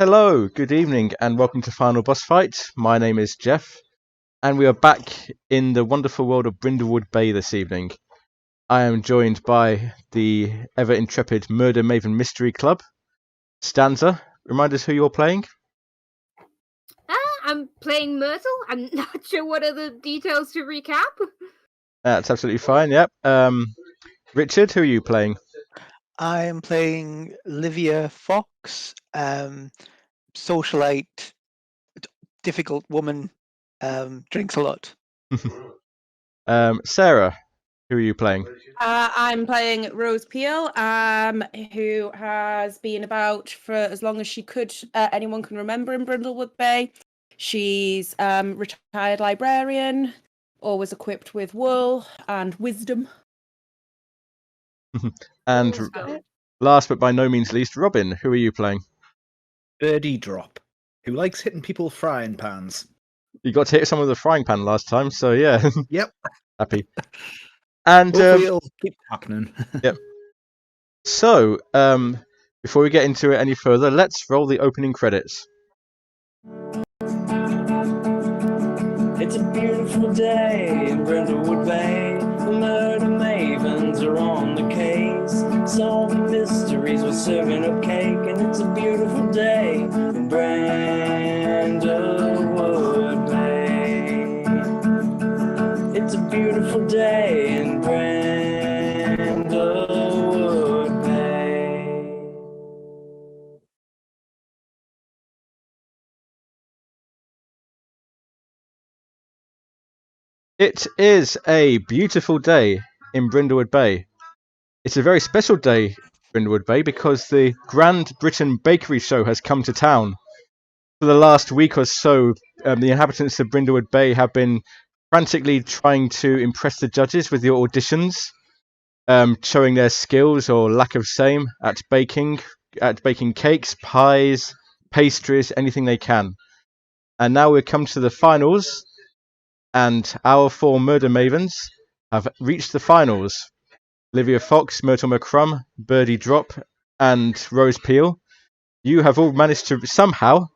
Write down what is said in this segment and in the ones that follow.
Hello, good evening, and welcome to Final Boss Fight. My name is Jeff, and we are back in the wonderful world of Brindlewood Bay this evening. I am joined by the ever intrepid Murder Maven Mystery Club. Stanza, remind us who you're playing. I'm playing Myrtle. I'm not sure what are the details to recap. That's absolutely fine, yep. Richard, who are you playing? I am playing Livia Fox, socialite, difficult woman, drinks a lot. Sarah, who are you playing? I'm playing Rose Peel, who has been about for as long as she could. Anyone can remember in Brindlewood Bay. She's retired librarian, always equipped with wool and wisdom. And last but by no means least, Robin, who are you playing? Birdie Drop, who likes hitting people frying pans. You got to hit some of the frying pan last time, so yeah. Yep. Happy. And hopefully it'll keep happening. Yep. So, before we get into it any further, let's roll the opening credits. It's a beautiful day in Brindlewood Bay. The Murder Mavens are on the case, solving mysteries, we're serving up cake, and it's a beautiful day in Brindlewood Bay. It's a beautiful day in Brindlewood Bay. It is a beautiful day in Brindlewood Bay. It's a very special day in Brindlewood Bay because the Grand Britain Bakery Show has come to town. For the last week or so, the inhabitants of Brindlewood Bay have been frantically trying to impress the judges with the auditions, showing their skills or lack of same at baking cakes, pies, pastries, anything they can. And now we've come to the finals, and our four Murder Mavens have reached the finals. Livia Fox, Myrtle McCrum, Birdie Drop, and Rose Peel. You have all managed to somehow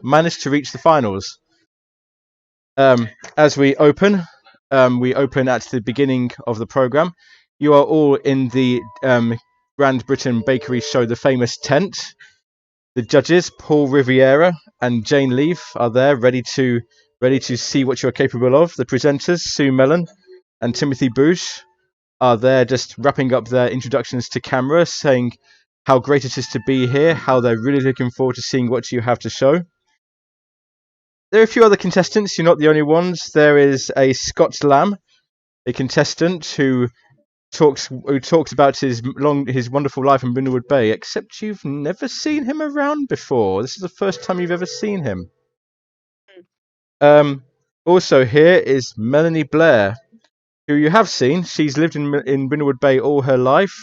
managed to reach the finals. As we open at the beginning of the program. You are all in the Grand Britain Bakery Show, the famous tent. The judges, Paul Riviera and Jane Leaf, are there ready to see what you're capable of. The presenters, Sue Mellon and Timothy Bouche, are there just wrapping up their introductions to camera, saying how great it is to be here, how they're really looking forward to seeing what you have to show. There are a few other contestants, you're not the only ones. There is a Scott Lamb, a contestant who talks about his wonderful life in Brindlewood Bay, except you've never seen him around before. This is the first time you've ever seen him. Also here is Melanie Blair, who you have seen. She's lived in Brindlewood Bay all her life.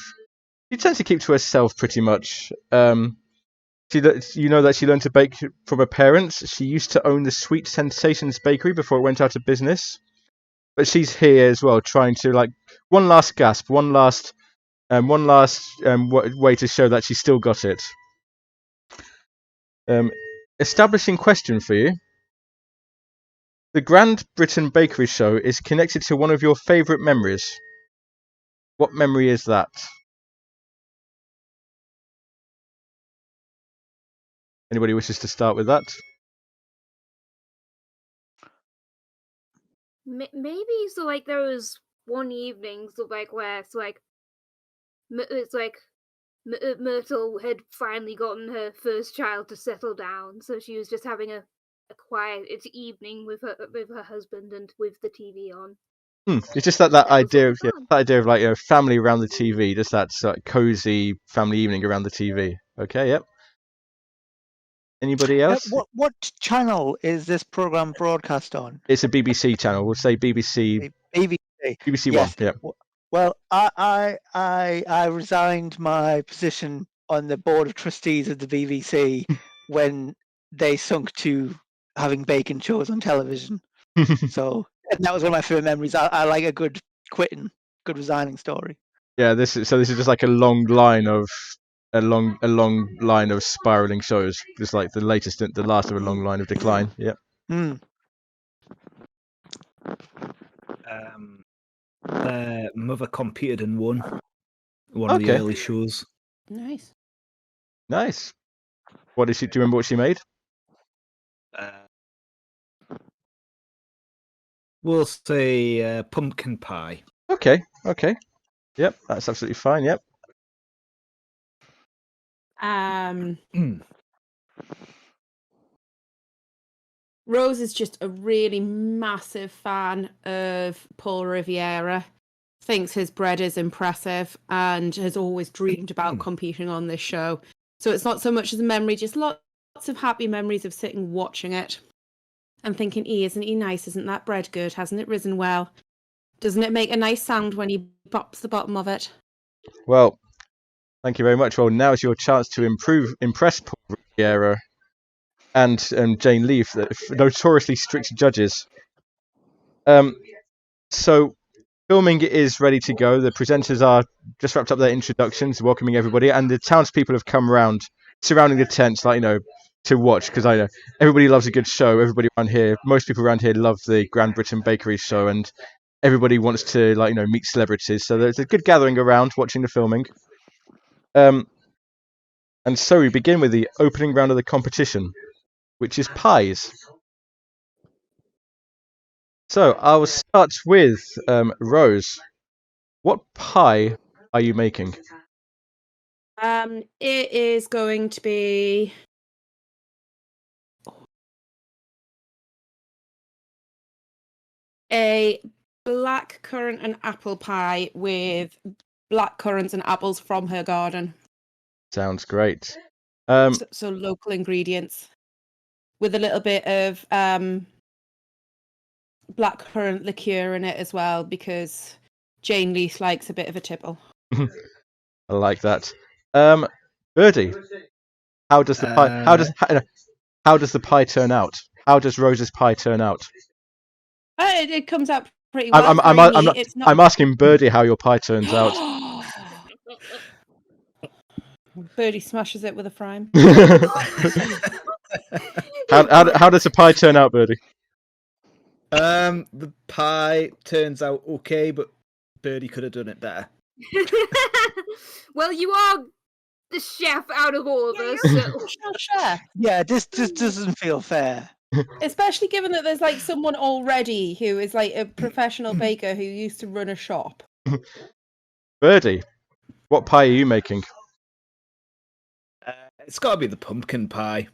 She tends to keep to herself pretty much. You know that she learned to bake from her parents. She used to own the Sweet Sensations Bakery before it went out of business. But she's here as well, trying to one last gasp, one last way to show that she still got it. Establishing question for you. The Grand Britain Bakery Show is connected to one of your favourite memories. What memory is that? Anybody wishes to start with that? Maybe there was one evening where Myrtle had finally gotten her first child to settle down, so she was just having a quiet evening with her husband and with the TV on. It's just that idea of family around the TV, just that sort of cozy family evening around the TV. Okay, yep. Anybody else? What channel is this program broadcast on? It's a BBC channel. We'll say BBC. BBC yes. One. Yeah. Well, I resigned my position on the board of trustees of the BBC when they sunk to having bacon shows on television. So and that was one of my favorite memories. I like a good quitting, good resigning story. Yeah, this is just like a long line of a long line of spiraling shows, just like the last of a long line of decline. Yep. Their mother competed and won one of the Okay. early shows. Nice. Nice. What did she? Do you remember what she made? We'll say pumpkin pie. Okay. Yep, that's absolutely fine. Yep. Rose is just a really massive fan of Paul Riviera, thinks his bread is impressive, and has always dreamed about competing on this show. So it's not so much as a memory, just lots of happy memories of sitting watching it and thinking, isn't he nice? Isn't that bread good? Hasn't it risen well? Doesn't it make a nice sound when he pops the bottom of it? Well, thank you very much. Well, now is your chance to impress Paul Riviera and Jane Leaf, the notoriously strict judges. So filming is ready to go. The presenters are just wrapped up their introductions, welcoming everybody, and the townspeople have come round, surrounding the tents, to watch, because I know everybody loves a good show. Everybody around here, most people around here love the Grand Britain Bakery show, and everybody wants to meet celebrities. So there's a good gathering around watching the filming. And so we begin with the opening round of the competition, which is pies. So I will start with Rose. What pie are you making? It is going to be a black currant and apple pie with black currants and apples from her garden. Sounds great. So local ingredients with a little bit of black currant liqueur in it as well, because Jane Leith likes a bit of a tipple. I like that. Birdie, how does the pie? How does the pie turn out? How does Rose's pie turn out? It comes out pretty well. I'm asking Birdie how your pie turns out. Birdie smashes it with a frying. How does the pie turn out, Birdie? The pie turns out okay, but Birdie could have done it better. Well, you are the chef out of all of us. So. Chef. Yeah, this just doesn't feel fair. Especially given that there's someone already who is a professional baker who used to run a shop. Birdie, what pie are you making? It's got to be the pumpkin pie.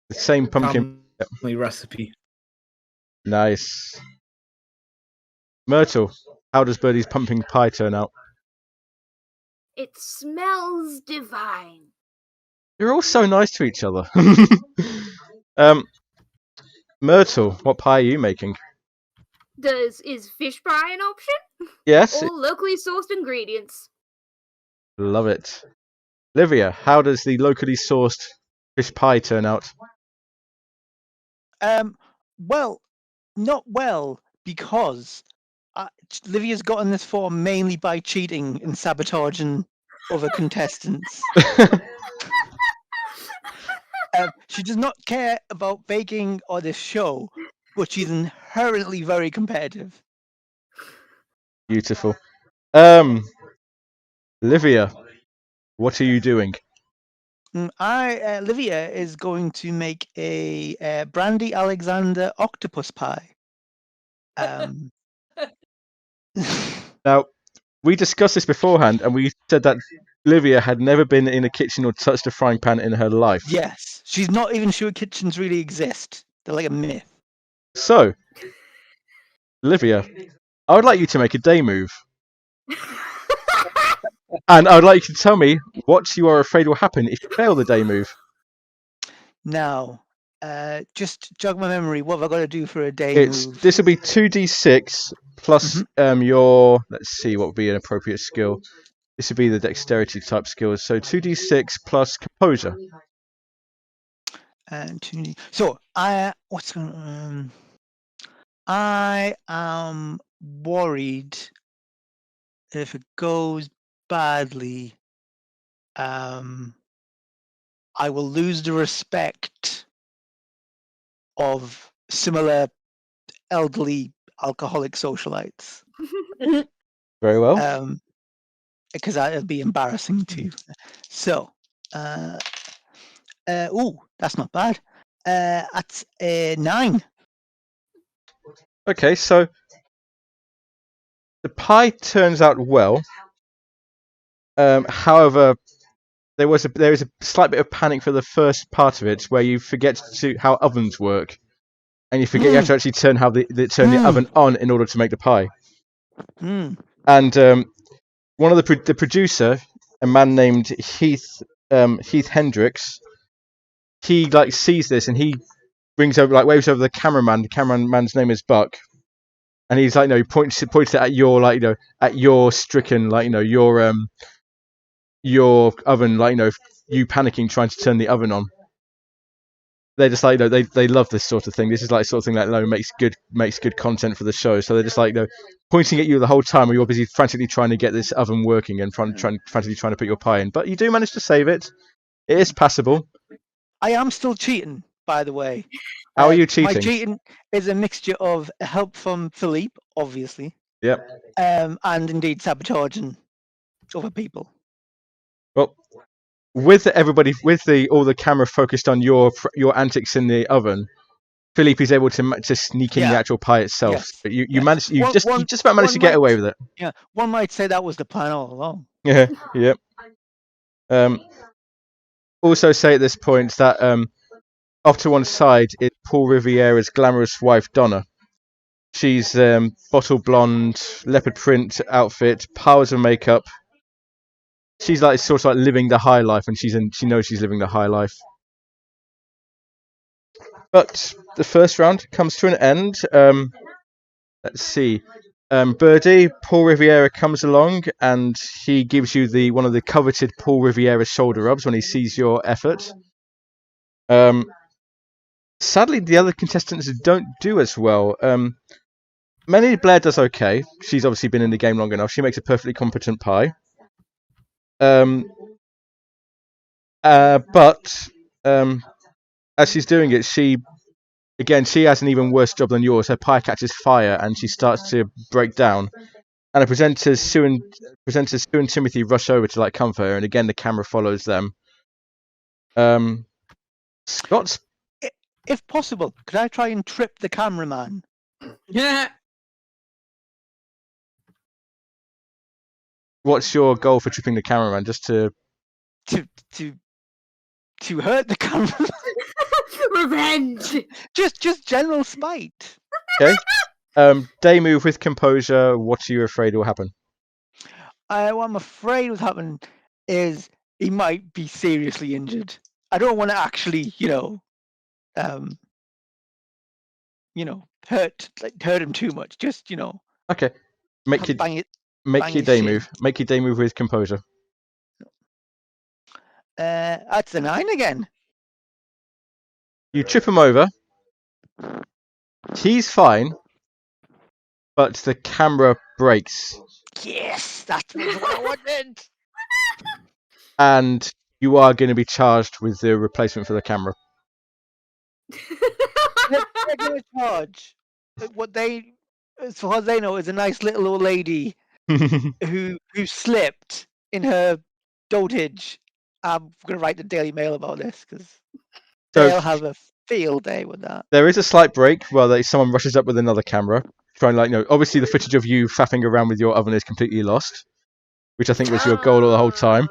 The same pumpkin family recipe. Nice. Myrtle, how does Birdie's pumpkin pie turn out? It smells divine. You're all so nice to each other. Myrtle, what pie are you making? Is fish pie an option? Yes. All locally sourced ingredients. Love it. Livia, how does the locally sourced fish pie turn out? Well, not well, because Livia's gotten this form mainly by cheating and sabotaging other contestants. She does not care about baking or this show, but she's inherently very competitive. Beautiful. Livia, what are you doing? Livia is going to make a Brandy Alexander octopus pie. Now, we discussed this beforehand, and we said that Livia had never been in a kitchen or touched a frying pan in her life. Yes, she's not even sure kitchens really exist. They're like a myth. So, Livia, I would like you to make a day move. And I would like you to tell me what you are afraid will happen if you fail the day move. Now, just jog my memory. What have I got to do for a day move? This will be 2d6 plus your... Let's see what would be an appropriate skill. This would be the dexterity type skills. So 2d6 plus composure. And 2d. So what's going on? I am worried if it goes badly. I will lose the respect of similar elderly alcoholic socialites. Very well. Because it'll be embarrassing too. So, that's not bad. That's 9. Okay, so the pie turns out well. However, there is a slight bit of panic for the first part of it, where you forget how ovens work, and you forget you have to actually turn the oven on in order to make the pie. And one of the producer, a man named Heath Hendricks, he sees this and he waves over the cameraman. The cameraman's name is Buck, and he's he points it at your at your stricken your oven, you panicking trying to turn the oven on. They're just they love this sort of thing. This is sort of thing that makes good content for the show. So they're just pointing at you the whole time while you're busy frantically trying to get this oven working and frantically trying to put your pie in. But you do manage to save it. It is passable. I am still cheating, by the way. How are you cheating? My cheating is a mixture of help from Philippe, obviously. Yep. And indeed sabotaging other people. Well, with all the camera focused on your antics in the oven, Philippe is able to sneak in the actual pie itself. Yes. But you just about managed to get away with it. Yeah, one might say that was the plan all along. Yeah. Yep. Also say at this point that off to one side is Paul Riviera's glamorous wife Donna. She's bottle blonde, leopard print outfit, piles of makeup. She's sort of living the high life, and she knows she's living the high life. But the first round comes to an end. Let's see. Birdie, Paul Riviera comes along, and he gives you one of the coveted Paul Riviera shoulder rubs when he sees your effort. Sadly, the other contestants don't do as well. Melanie Blair does okay. She's obviously been in the game long enough. She makes a perfectly competent pie. But as she's doing it, she has an even worse job than yours. Her pie catches fire and she starts to break down. And the presenters Sue and Timothy rush over to comfort her, and again the camera follows them. Scott's. If possible, could I try and trip the cameraman? Yeah. What's your goal for tripping the cameraman? Just to hurt the cameraman. Revenge. Just general spite. Okay. Day move with composure. What are you afraid will happen? What I'm afraid will happen is he might be seriously injured. I don't want to actually, hurt him too much. Just, Okay. Make your day move. Make your day move with composure. That's a 9 again. You trip him over. He's fine, but the camera breaks. Yes, that's what I wanted. And you are going to be charged with the replacement for the camera. They're going to charge what they, as far as they know, is a nice little old lady who slipped in her dotage. I'm going to write the Daily Mail about this because they'll have a field day with that. There is a slight break while someone rushes up with another camera, trying obviously the footage of you faffing around with your oven is completely lost, which I think was your goal the whole time.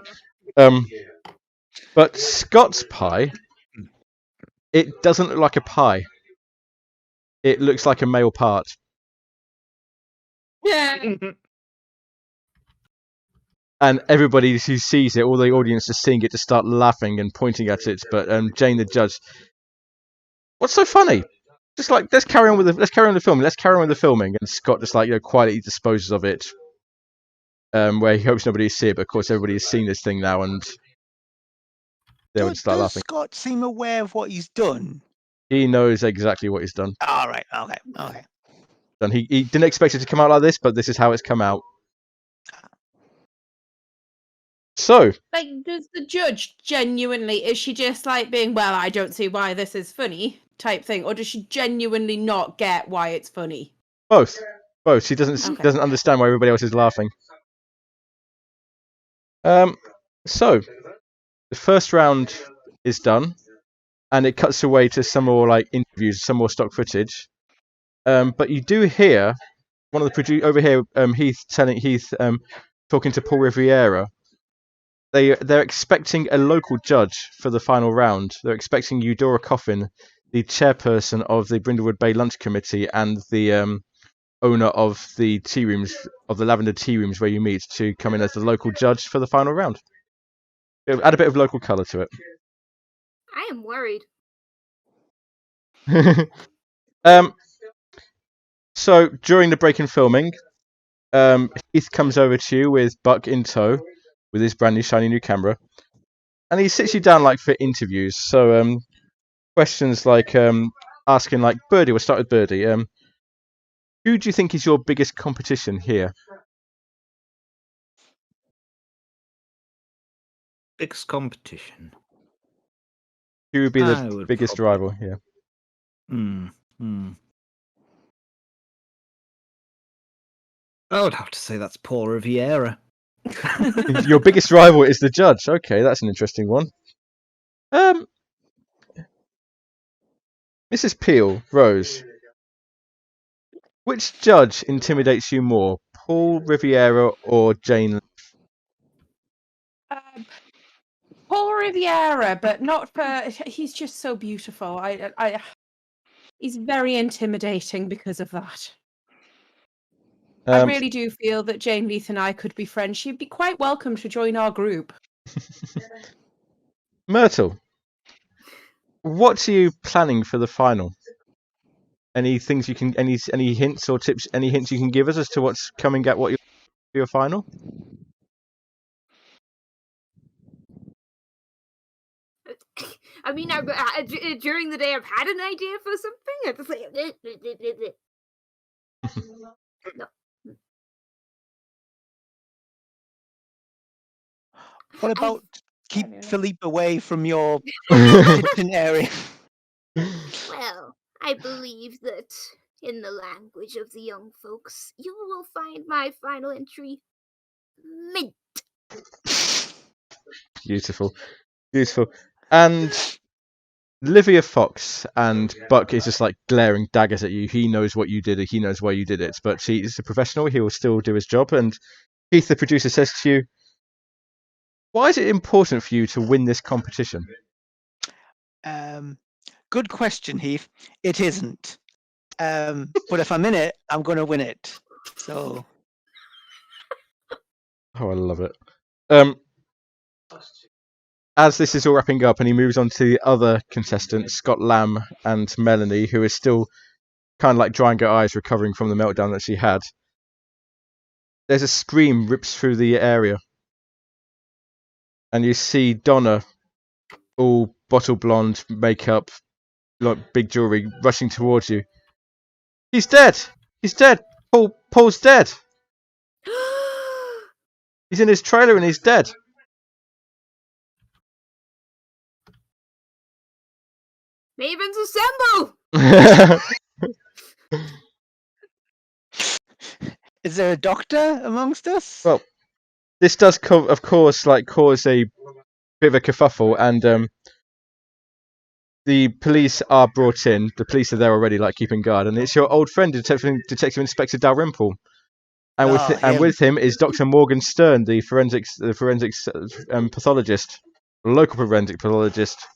But Scott's pie, it doesn't look like a pie. It looks like a male part. Yeah. And everybody who sees it, all the audience is seeing it, to start laughing and pointing at it. But Jane, the judge, what's so funny? Just let's carry on with the filming. Let's carry on with the filming. And Scott just quietly disposes of it, where he hopes nobody sees it. But of course, everybody has seen this thing now, and they would start laughing. Does Scott seem aware of what he's done? He knows exactly what he's done. All right. Okay. And he didn't expect it to come out like this, but this is how it's come out. So, Like, does the judge genuinely, is she just like being, well, I don't see why this is funny type thing, or does she genuinely not get why it's funny? both. She doesn't Okay. doesn't understand why everybody else is laughing. So the first round is done, and it cuts away to some more like interviews, some more stock footage. But you do hear one of the over here, Heath talking to Paul Riviera. They're expecting a local judge for the final round. They're expecting Eudora Coffin, the chairperson of the Brindlewood Bay Lunch Committee and the owner of the tea rooms, of the Lavender Tea Rooms where you meet, to come in as the local judge for the final round. Add a bit of local colour to it. I am worried. So during the break in filming, Heath comes over to you with Buck in tow, with his brand new shiny new camera, and he sits you down like for interviews. So questions like asking like Birdie. We'll start with Birdie. Who do you think is your biggest competition here? Biggest competition. Who would be I the would biggest probably- rival here? I would have to say that's Paul Riviera. Your biggest rival is the judge. Okay, that's an interesting one. Mrs. Peel, Rose. Which judge intimidates you more, Paul Riviera or Jane? Paul Riviera, but not for. He's just so beautiful. He's very intimidating because of that. I really do feel that Jane Leith and I could be friends. She'd be quite welcome to join our group. Myrtle, what are you planning for the final? Any things you can, any hints or tips, any hints you can give us as to what's coming at your final? I mean, during the day I've had an idea for something. I just like no. What about keep Anyway. Philippe away from your kitchen area? Well, I believe that in the language of the young folks, you will find my final entry mint. Beautiful. And Livia Fox and Buck is just like glaring daggers at you. He knows what you did. He knows why you did it. But he's a professional. He will still do his job. And Keith, the producer, says to you, why is it important for you to win this competition? Good question, Heath. It isn't. But if I'm in it, I'm going to win it. So. Oh, I love it. As this is all wrapping up, and he moves on to the other contestants, Scott Lamb and Melanie, who is still kind of like drying her eyes, recovering from the meltdown that she had. There's a scream rips through the area, and you see Donna, all bottle blonde, makeup, like big jewelry, rushing towards you. He's dead. He's dead. Paul's dead. He's in his trailer and he's dead. Mavens assemble! Is there a doctor amongst us? Well, this does, of course, like cause a bit of a kerfuffle, and the police are brought in. The police are there already, like keeping guard, and it's your old friend, Detective Inspector Dalrymple, and with him is Dr. Morgan Stern, the forensics pathologist, local forensic pathologist.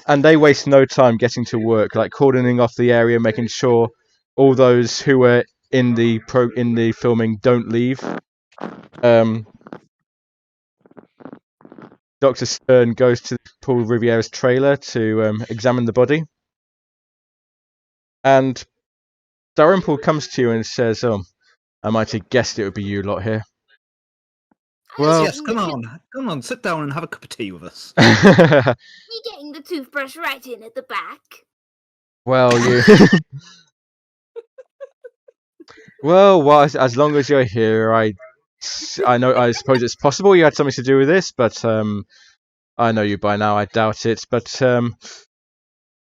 And they waste no time getting to work, like cordoning off the area, making sure all those who were in the filming don't leave. Dr. Stern goes to Paul Riviera's trailer to examine the body, and Dalrymple comes to you and says, I might have guessed it would be you lot here. Well, yes, come on, sit down and have a cup of tea with us. You getting the toothbrush right in at the back? Well, as long as you're here, I I suppose it's possible you had something to do with this, but I know you by now. I doubt it. But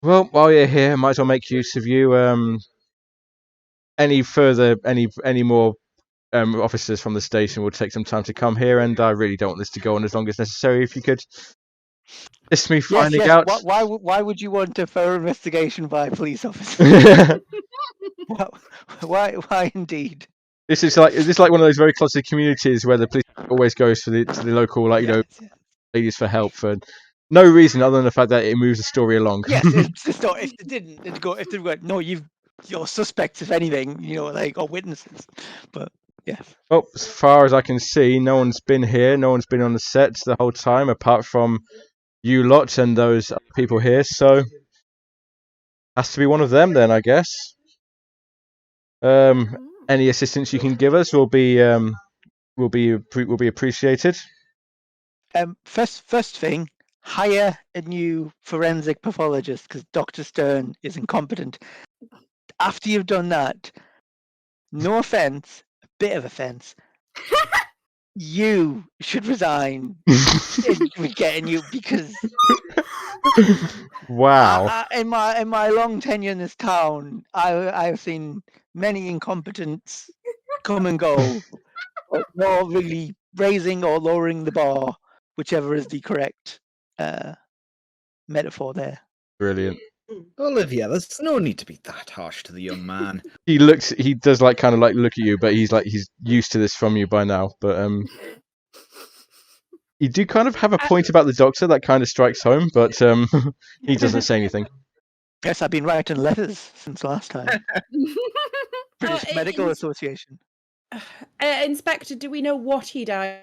well, while you're here, might as well make use of you. Any more officers from the station will take some time to come here, and I really don't want this to go on as long as necessary. If you could assist me finding out. Why would you want a thorough investigation by a police officer? Why indeed? This is like one of those very closeted communities where the police always goes to the local ladies for help for no reason other than the fact that it moves the story along. Yes, it's just not, if they didn't, it'd go. If they went, no, you're suspects, if anything, or witnesses. But yeah. Well, as far as I can see, no one's been here. No one's been on the set the whole time, apart from you lot and those people here. So has to be one of them then, I guess. Any assistance you can give us will be appreciated. First thing, hire a new forensic pathologist because Dr. Stern is incompetent. After you've done that, no offense, a bit of offense, you should resign. We're getting you because wow. In my long tenure in this town, I've seen many incompetents come and go, but not really raising or lowering the bar, whichever is the correct metaphor there. Brilliant. Olivia, there's no need to be that harsh to the young man. He does kind of look at you, but he's used to this from you by now. But you do kind of have a point about the doctor that kind of strikes home, but he doesn't say anything. Yes, I've been writing letters since last time. British Medical Association. Inspector, do we know what he died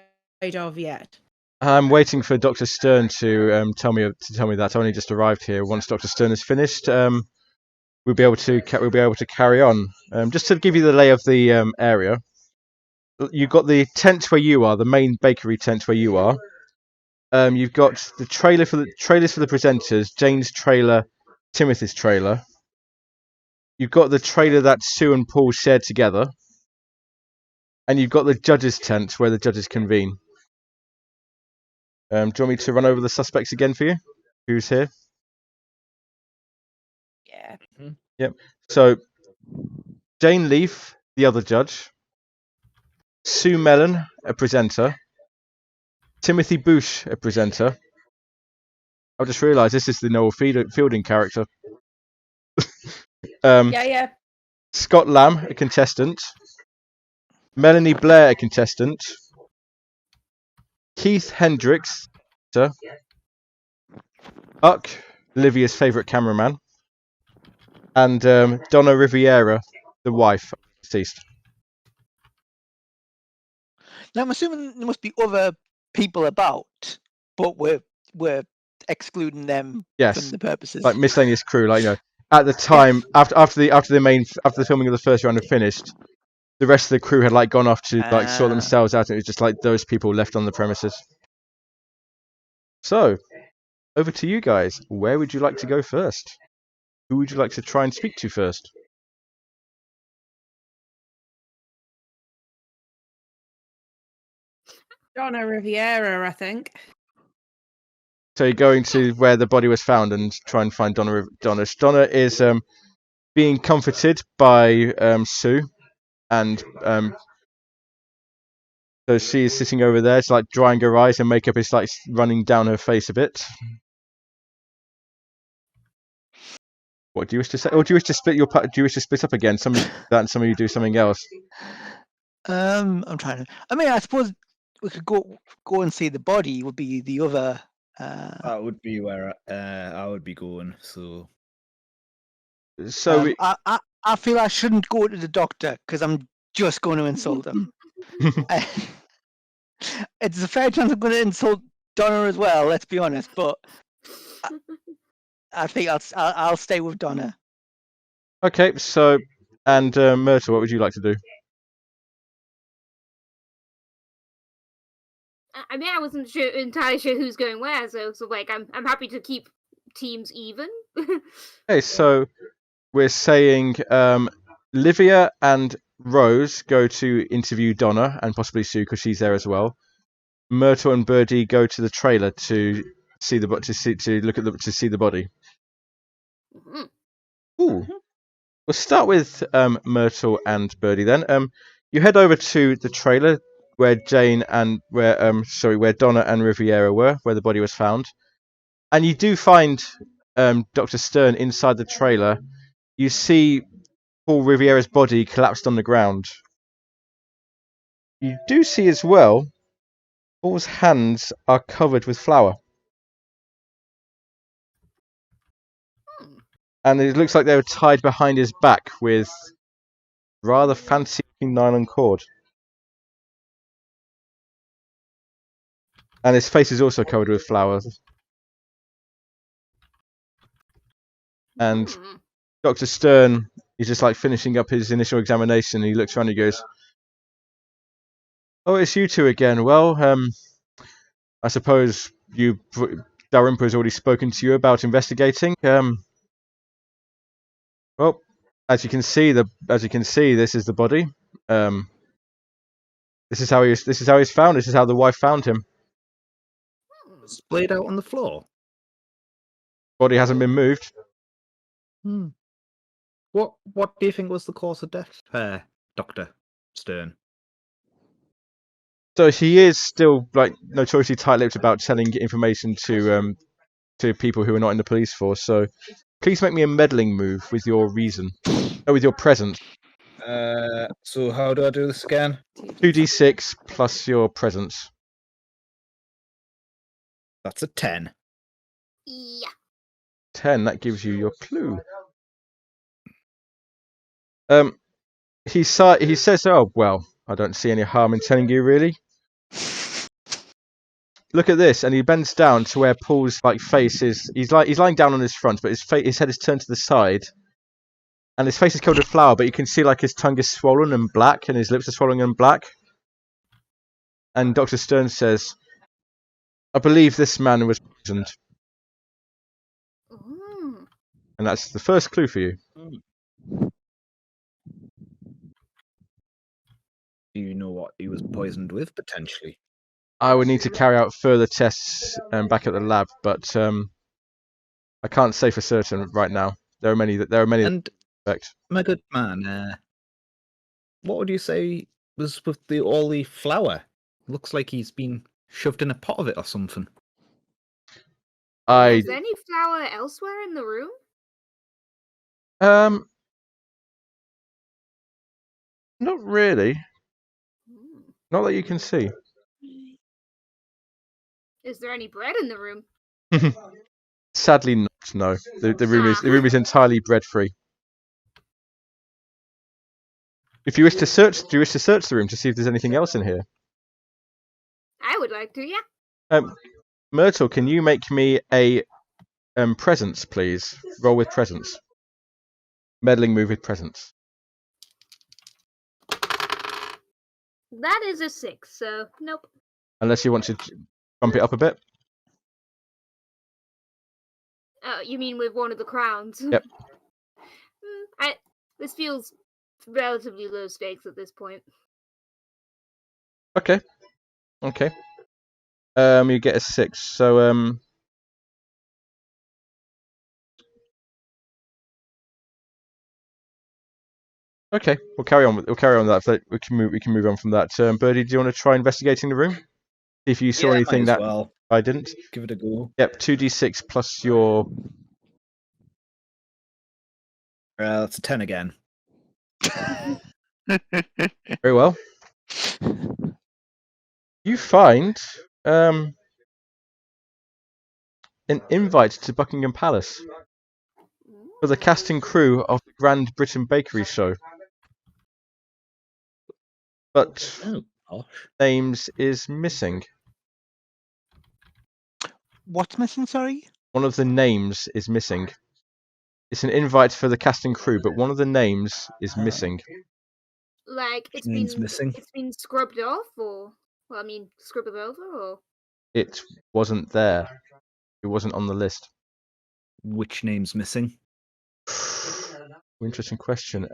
of yet? I'm waiting for Dr. Stern to tell me that. I only just arrived here. Once Dr. Stern is finished, we'll be able to carry on. Just to give you the lay of the area, you've got the tent where you are, the main bakery tent where you are. You've got the trailers for the presenters, Jane's trailer, Timothy's trailer. You've got the trailer that Sue and Paul shared together, and you've got the judges' tent where the judges convene. Do you want me to run over the suspects again for you? Who's here? Yeah. Yep. So, Jane Leaf, the other judge. Sue Mellon, a presenter. Timothy Boosh, a presenter. I just realised this is the Noel Fielding character. Yeah. Scott Lamb, a contestant. Melanie Blair, a contestant. Keith Hendricks, Uck, Olivia's favourite cameraman, and Donna Riviera, the wife, deceased. Now I'm assuming there must be other people about, but we're excluding them from the purposes. Like miscellaneous crew, at the time after the filming of the first round had finished, the rest of the crew had gone off to sort themselves out, and it was just those people left on the premises. So, over to you guys. Where would you like to go first? Who would you like to try and speak to first? Donna Riviera, I think. So you're going to where the body was found and try and find Donna. Donna is being comforted by Sue, and so she is sitting over there. It's drying her eyes, and makeup is running down her face a bit. What do you wish to say? Or do you wish to split Do you wish to split up again? Some of that, and some of you do something else. I'm trying to. I mean, I suppose we could go and see the body. Would be the other. That would be where I would be going. So I feel I shouldn't go to the doctor because I'm just going to insult him. It's a fair chance I'm going to insult Donna as well. Let's be honest, but I think I'll stay with Donna. Okay, so and Myrtle, what would you like to do? I mean, I wasn't entirely sure who's going where, so I'm happy to keep teams even. Okay, so we're saying Livia and Rose go to interview Donna and possibly Sue because she's there as well. Myrtle and Birdie go to the trailer to see the to see the body. Mhm. Ooh. We'll start with Myrtle and Birdie then. You head over to the trailer where Donna and Riviera were, where the body was found, and you do find Dr. Stern inside the trailer. You see Paul Riviera's body collapsed on the ground. You do see as well Paul's hands are covered with flour. Hmm. And it looks like they were tied behind his back with rather fancy nylon cord. And his face is also covered with flour. And Hmm. Dr. Stern is just like finishing up his initial examination. And he looks around and he goes, "Oh, it's you two again. Well, I suppose Dalrymple has already spoken to you about investigating. Well, as you can see, this is the body. This is how he's found. This is how the wife found him. Splayed out on the floor. Body hasn't been moved. What do you think was the cause of death, Dr. Stern? So he is still like notoriously tight-lipped about telling information to people who are not in the police force. So please make me a meddling move with your reason, with your presence. So how do I do this again? 2d6 plus your presence. That's a 10. Yeah. 10. That gives you your clue. He says, "Oh well, I don't see any harm in telling you, really. Look at this," and he bends down to where Paul's face is. He's lying down on his front, but his head is turned to the side, and his face is covered with flour. But you can see his tongue is swollen and black, and his lips are swollen and black. And Dr. Stern says, "I believe this man was poisoned," Mm. and that's the first clue for you. Do you know what he was poisoned with, potentially? I would need to carry out further tests back at the lab, but I can't say for certain right now. There are many. And Effect. my good man, what would you say was with all the flour? Looks like he's been shoved in a pot of it or something. Was there any flour elsewhere in the room? Not really. Mm. Not that you can see. Is there any bread in the room? Sadly not, no. The room is entirely bread free. Do you wish to search the room to see if there's anything else in here? I would like to, yeah. Myrtle, can you make me a presence, please? Roll with presence. Meddling move with presence. That is a 6, so nope. Unless you want to bump it up a bit. You mean with one of the crowns? Yep. This feels relatively low stakes at this point. Okay. You get a 6. So okay, we'll carry on with that. So we can move on from that. Birdie, do you want to try investigating the room? See if you saw anything that I didn't. Give it a go. Yep, 2d6 plus your. That's a 10 again. Very well. You find an invite to Buckingham Palace for the cast and crew of the Grand Britain Bakery show. But names is missing. What's missing, sorry? One of the names is missing. It's an invite for the cast and crew, but one of the names is missing. Like it's missing. It's been scrubbed off, or scribbled over, or It wasn't there. It wasn't on the list. Which name's missing? Interesting question.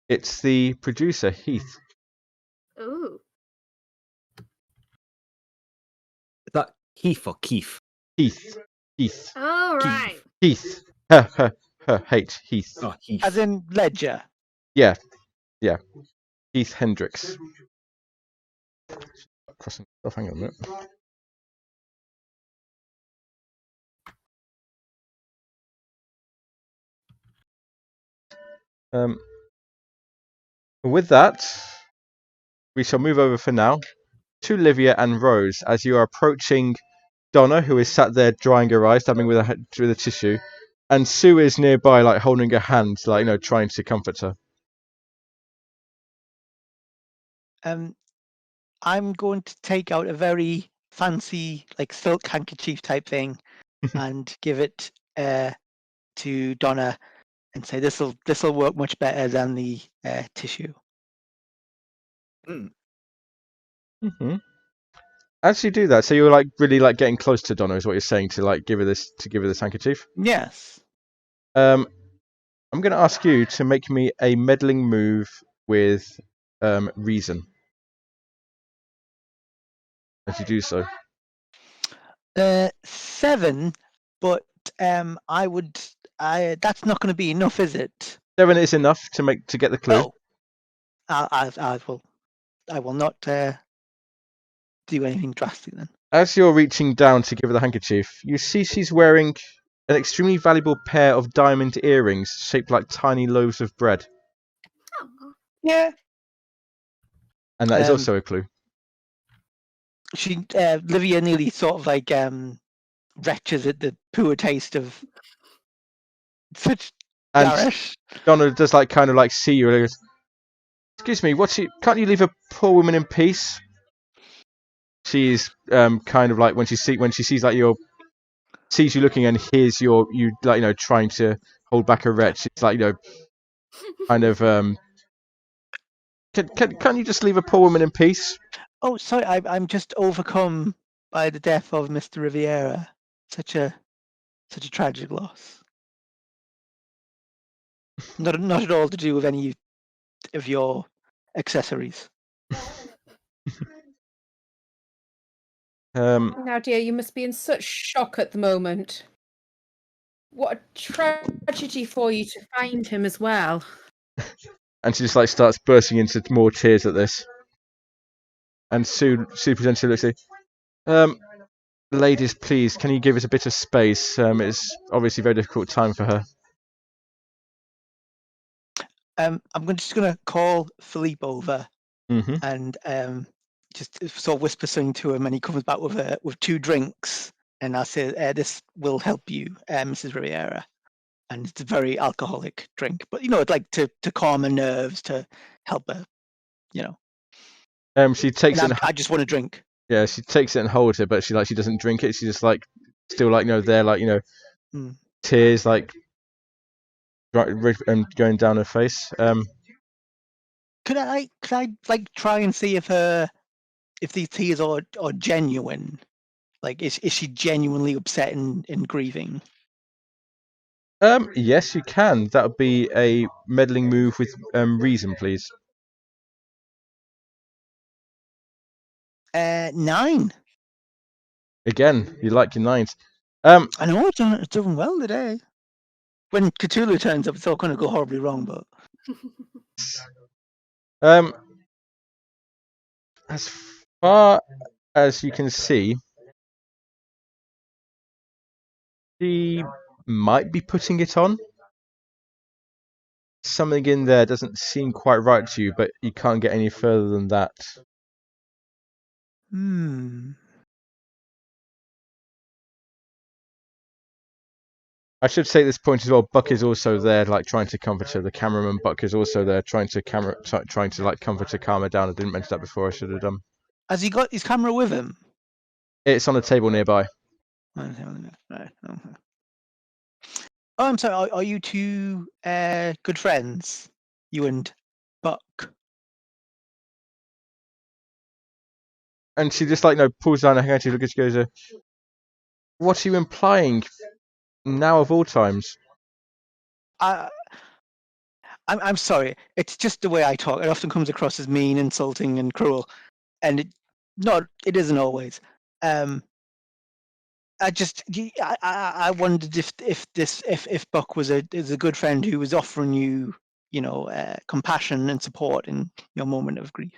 It's the producer, Heath. Ooh. Is that Heath or Keith? Heath. Heath. All right. Heath. H. Heath. Oh, Heath. As in Ledger. Yeah. Heath Hendricks. Crossing stuff. Hang on a minute. With that, we shall move over for now to Livia and Rose as you are approaching Donna, who is sat there drying her eyes, dabbing with a tissue, and Sue is nearby, like holding her hand, like trying to comfort her. I'm going to take out a very fancy, like silk handkerchief type thing, and give it to Donna, and say this'll work much better than the tissue. Mm-hmm. As you do that, so you're like really like getting close to Donna, is what you're saying, to like give her this handkerchief. Yes. I'm going to ask you to make me a meddling move with reason. As you do so. 7, but that's not going to be enough, is it? 7 is enough to get the clue. Oh, I will not do anything drastic then. As you're reaching down to give her the handkerchief, you see she's wearing an extremely valuable pair of diamond earrings shaped like tiny loaves of bread. Oh. Yeah. And that is also a clue. Livia nearly sort of like retches at the poor taste of such garish. Donna does like kind of like see you and goes, "Excuse me, can't you leave a poor woman in peace?" She's kind of like when she sees like sees you looking and hears you like trying to hold back a retch. It's like kind of can't you just leave a poor woman in peace? Oh, sorry, I'm just overcome by the death of Mr. Riviera. Such a tragic loss. Not at all to do with any of your accessories. Now, dear, you must be in such shock at the moment. What a tragedy for you to find him as well. And she just like starts bursting into more tears at this. And Sue potentially looks at you. Ladies, please, can you give us a bit of space? It's obviously a very difficult time for her. I'm just going to call Philippe over Mm-hmm. and just sort of whisper something to him, and he comes back with 2 drinks, and I'll say, "This will help you, Mrs. Riviera." And it's a very alcoholic drink, but it's like to calm her nerves, to help her, She takes it. I just want to drink. Yeah, she takes it and holds it, but she doesn't drink it. She just like still like there like tears like and going down her face. Could I like try and see if these tears are genuine? Like, is she genuinely upset and grieving? Yes, you can. That would be a meddling move with reason, please. 9. Again, you like your 9s. I know it's doing well today. When Cthulhu turns up, it's all going to go horribly wrong, but as far as you can see, she might be putting it on. Something in there doesn't seem quite right to you, but you can't get any further than that. I should say at this point as well, Buck is also there, like trying to comfort her. The cameraman Buck is also there, trying to like comfort her, calm her down. I didn't mention that before. I should have done. Has he got his camera with him? It's on a table nearby. Right. Oh, I'm sorry. Are you 2 good friends? You and Buck? And she just like pulls down her handkerchief and goes, "What are you implying? Now of all times." I'm sorry. It's just the way I talk. It often comes across as mean, insulting, and cruel, and it isn't always. I wondered if Buck was a good friend who was offering you, compassion and support in your moment of grief.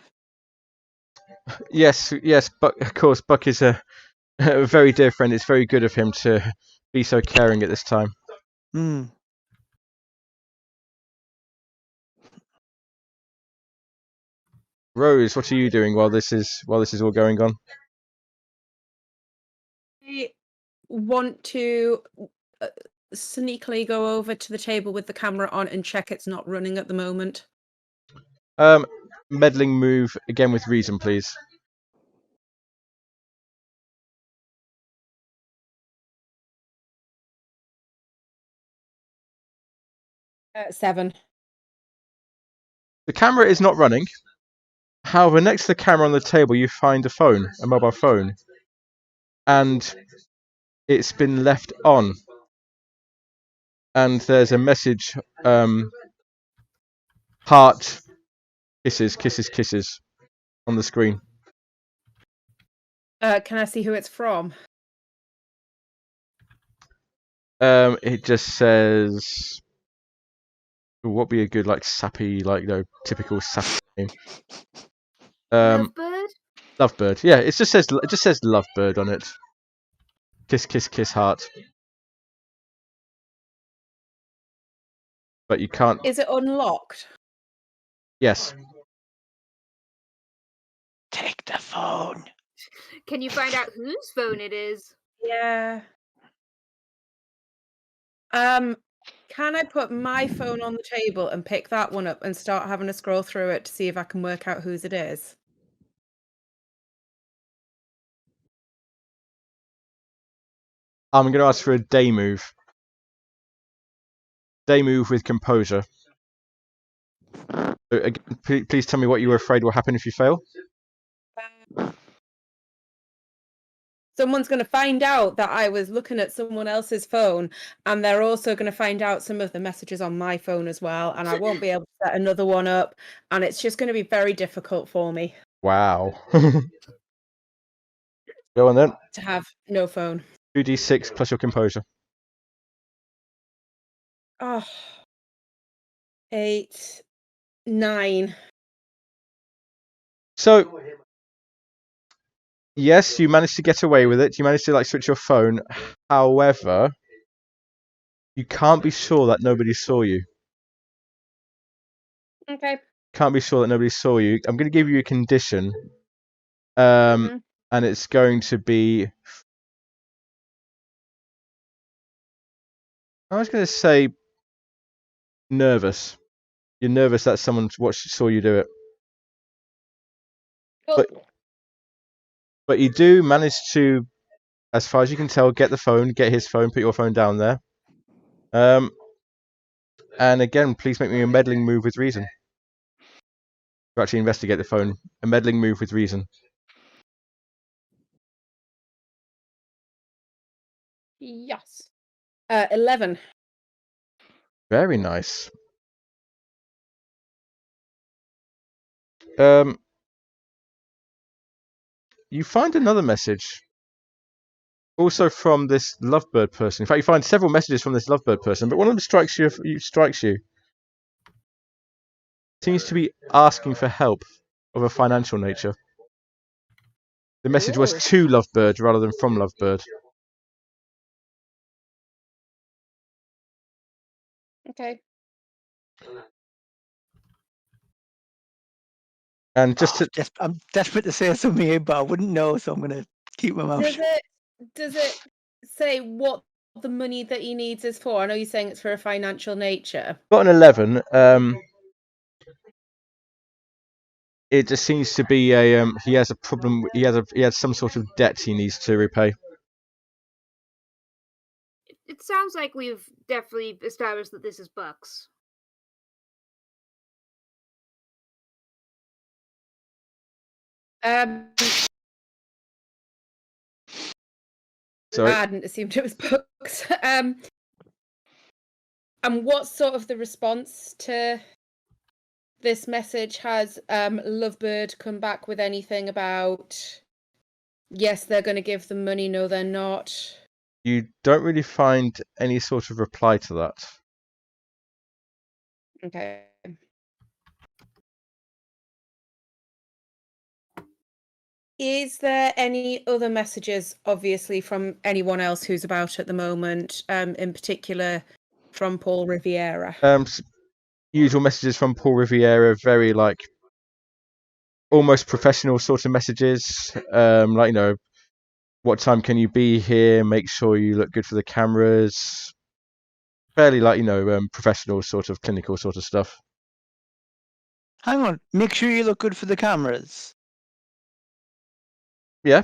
Yes, but of course, Buck is a very dear friend. It's very good of him to be so caring at this time. Hmm. Rose, what are you doing while this is all going on? I want to sneakily go over to the table with the camera on and check it's not running at the moment. Meddling move again with reason, please. Seven. The camera is not running. However, next to the camera on the table, you find a mobile phone, and it's been left on. And there's a message, heart, kisses, kisses, kisses, on the screen. Can I see who it's from? It just says, what would be a good sappy, typical sappy name? Lovebird? Lovebird. Yeah, it just says Lovebird on it. Kiss, kiss, kiss, heart. But you can't. Is it unlocked? Yes. Take the phone. Can you find out whose phone it is? Yeah. Can I put my phone on the table and pick that one up and start having a scroll through it to see if I can work out whose it is? I'm going to ask for a day move. Day move with composure. Again, please tell me what you were afraid will happen if you fail. Someone's going to find out that I was looking at someone else's phone, and they're also going to find out some of the messages on my phone as well, and I won't be able to set another one up, and it's just going to be very difficult for me. Wow. Go on then. To have no phone. 2d6 plus your composure. Oh. 8, 9. So, yes, you managed to get away with it. You managed to switch your phone. However, you can't be sure that nobody saw you. Okay. Can't be sure that nobody saw you. I'm going to give you a condition. And it's going to be... I was going to say nervous. You're nervous that someone saw you do it. Cool. But you do manage to, as far as you can tell, get his phone, put your phone down there. And again, please make me a meddling move with reason. To actually investigate the phone. A meddling move with reason. Yes. 11. Very nice. You find another message. Also from this Lovebird person. In fact, you find several messages from this Lovebird person, but one of them strikes you. Seems to be asking for help of a financial nature. The message was to Lovebird rather than from Lovebird. Okay. And just I'm desperate to say something here, but I wouldn't know, so I'm going to keep my mouth shut. Does it say what the money that he needs is for? I know you're saying it's for a financial nature. Got an 11. It just seems to be he has a problem. He has some sort of debt he needs to repay. It sounds like we've definitely established that this is Buck's. Sorry. I hadn't assumed it was Buck's. And what's sort of the response to this message has Lovebird come back with anything about, yes, they're going to give them money, no, they're not? You don't really find any sort of reply to that. Okay. Is there any other messages, obviously, from anyone else who's about at the moment, in particular from Paul Riviera? Usual messages from Paul Riviera, very like almost professional sort of messages. Like, what time can you be here? Make sure you look good for the cameras. Fairly like, professional sort of clinical sort of stuff. Hang on. Make sure you look good for the cameras. Yeah.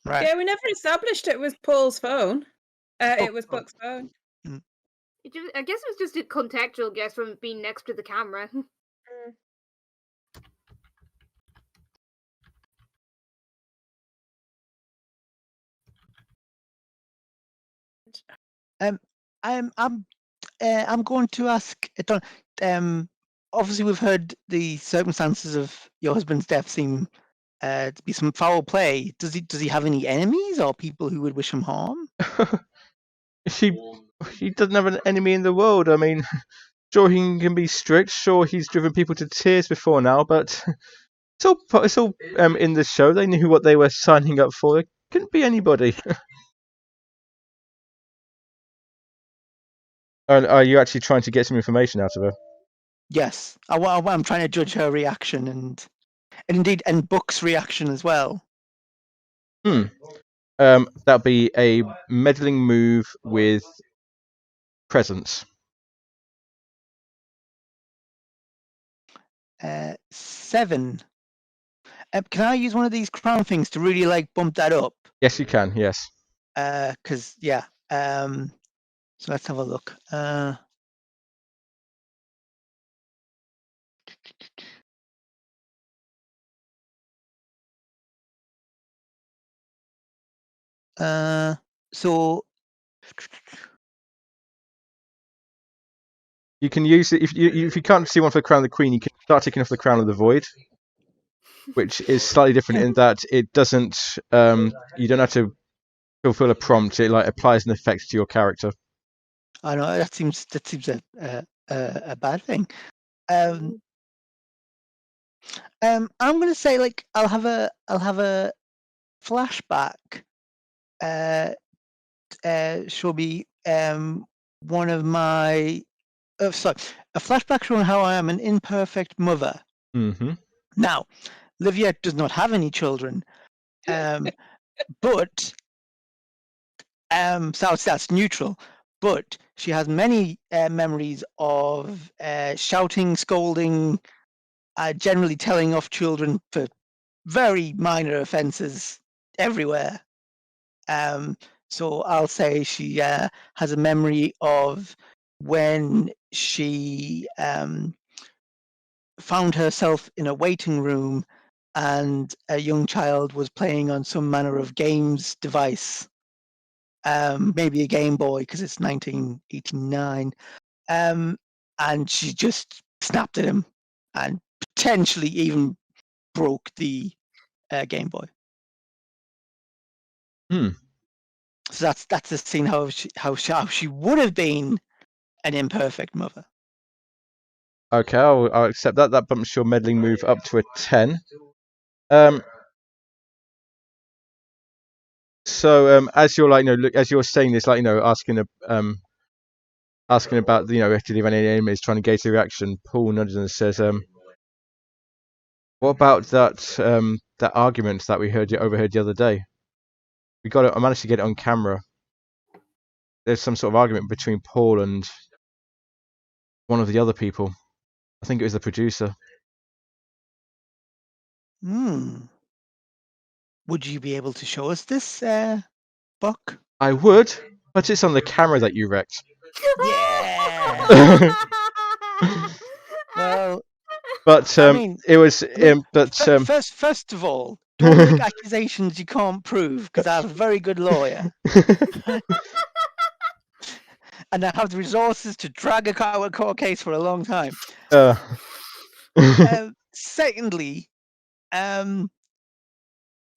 Right. Yeah, we never established it was Paul's phone. It was Buck's phone. I guess it was just a contextual guess from being next to the camera. I'm going to ask. Obviously, we've heard the circumstances of your husband's death seem to be some foul play. Does he have any enemies or people who would wish him harm? He doesn't have an enemy in the world. I mean, sure, he can be strict. Sure, he's driven people to tears before now, but it's all in the show. They knew what they were signing up for. It couldn't be anybody. Are you actually trying to get some information out of her? Yes, I'm trying to judge her reaction and indeed Buck's reaction as well. That'll be a meddling move with presence. 7. Can I use one of these crown things to really like bump that up? Yes, you can. Yes. Because yeah. So let's have a look. So you can use it if you can't see one for the crown of the queen. You can start taking off the crown of the void, which is slightly different in that it doesn't. You don't have to fulfill a prompt. It like applies an effect to your character. I know that seems a bad thing. I'm gonna say like I'll have a flashback. She'll be one of my sorry, a flashback showing how I am an imperfect mother. Mm-hmm. Now, Livia does not have any children, but so that's neutral. But she has many memories of shouting, scolding, generally telling off children for very minor offences everywhere. So I'll say she has a memory of when she found herself in a waiting room and a young child was playing on some manner of games device, maybe a Game Boy because it's 1989, and she just snapped at him and potentially even broke the Game Boy. So that's the scene how she would have been an imperfect mother. Okay, I'll accept that. That bumps your meddling move up to a 10. So as you're like, as you're saying this, like, asking about, if you have any enemies, trying to gauge the reaction, Paul nudges and says, "What about that argument that we overheard the other day? I managed to get it on camera. There's some sort of argument between Paul and one of the other people. I think it was the producer." Would you be able to show us this, Buck? I would, but it's on the camera that you wrecked. Yeah. Well, but I mean, it was. First of all, don't make accusations you can't prove, because I'm a very good lawyer, and I have the resources to drag a court case for a long time. Secondly, are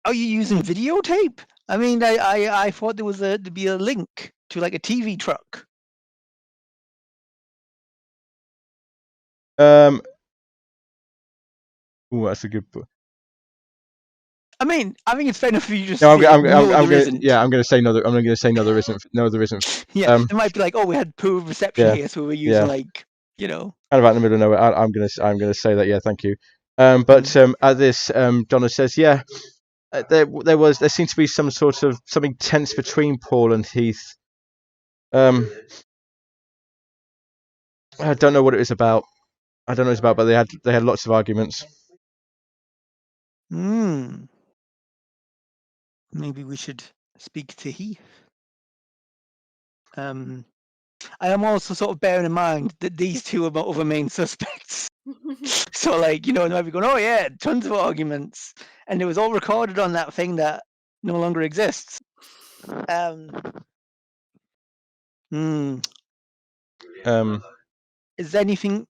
you using videotape? I mean, I thought there was to be a link to like a TV truck. Ooh, that's a good. I mean, I think it's fair enough for you just No, to say, no, there gonna, isn't. yeah, I'm gonna say no. I'm gonna say no. There isn't. No, there isn't. Yeah, it might be like, oh, we had poor reception Yeah, here, so we were using yeah. like, you know. Kind of out in the middle of nowhere. I'm gonna say that. Yeah, thank you. But at this, Donna says, yeah, there seemed to be some sort of something tense between Paul and Heath. I don't know what it was about. I don't know what it's about, but they had lots of arguments. Maybe we should speak to Heath. I am also sort of bearing in mind that these two are my other main suspects. So, like, you know, they might be going, oh, yeah, tons of arguments. And it was all recorded on that thing that no longer exists. Is there anything...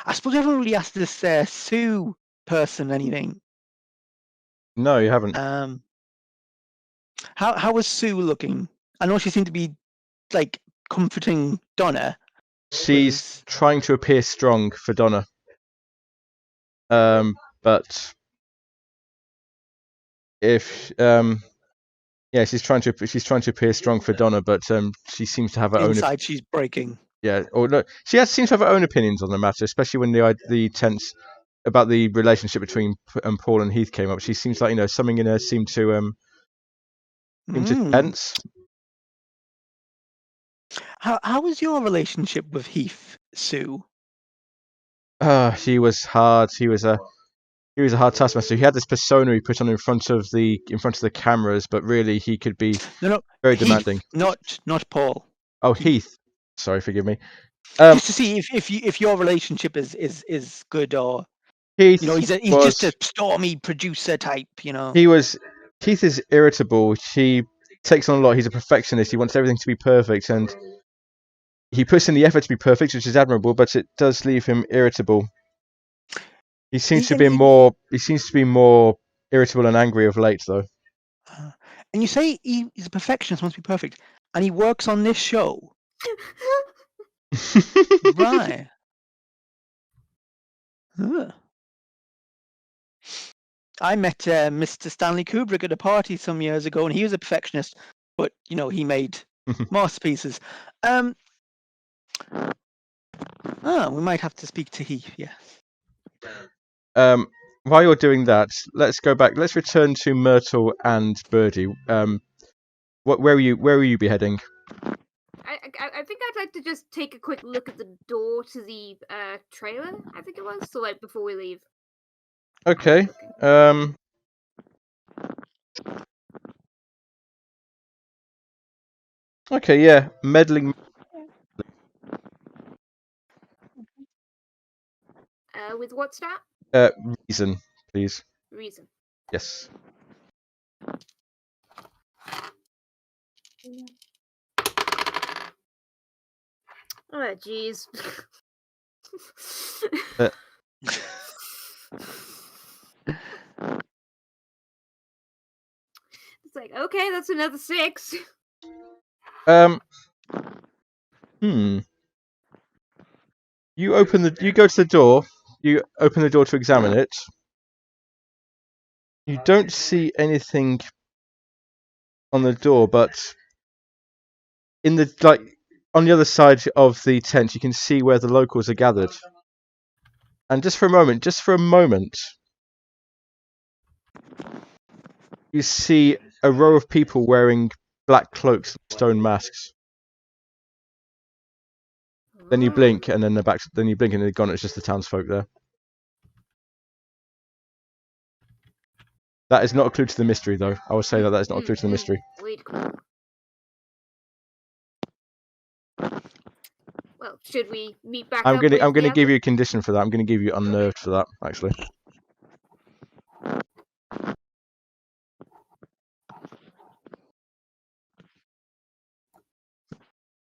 I suppose I haven't really asked this Sue person anything. No, you haven't. How was Sue looking? I know she seemed to be, like, comforting Donna. She's trying to appear strong for Donna. But if yeah, she's trying to appear strong for Donna, but she seems to have her Inside, she's breaking. Yeah, or no, she seems to have her own opinions on the matter, especially when the tense about the relationship between Paul and Heath came up. She seems like, you know, something in her seemed to tense. How was your relationship with Heath, Sue? He was hard. He was a hard taskmaster. He had this persona he put on in front of the cameras, but really he could be very Heath, demanding. Not Paul. Oh, Heath. Sorry, forgive me. Just to see if your relationship is good, or Heath, you know, he's just a stormy producer type, you know. Keith is irritable. He takes on a lot. He's a perfectionist. He wants everything to be perfect, and he puts in the effort to be perfect, which is admirable. But it does leave him irritable. He seems to be more irritable and angry of late, though. And you say he's a perfectionist, wants to be perfect, and he works on this show. Right. I met Mr. Stanley Kubrick at a party some years ago, and he was a perfectionist, but you know, he made masterpieces. We might have to speak to Heath. Yes. While you're doing that, let's go back. Let's return to Myrtle and Birdie. Where are you beheading? I think I'd like to just take a quick look at the door to the trailer. I think it was, so like before we leave. Okay. Okay. Yeah. Meddling. With what stat? Reason, please. Reason. Yes. Oh, jeez. It's like, okay, that's another 6. You go to the door. You open the door to examine it. You don't see anything on the door, but on the other side of the tent, you can see where the locals are gathered. And just for a moment, you see a row of people wearing black cloaks and stone masks. Then you blink, and then they're back. Then you blink, and they're gone. It's just the townsfolk there. That is not a clue to the mystery, though. I will say that is not a clue to the mystery. Well, should we meet back? I'm gonna give you a condition for that. I'm gonna give you unnerved for that, actually.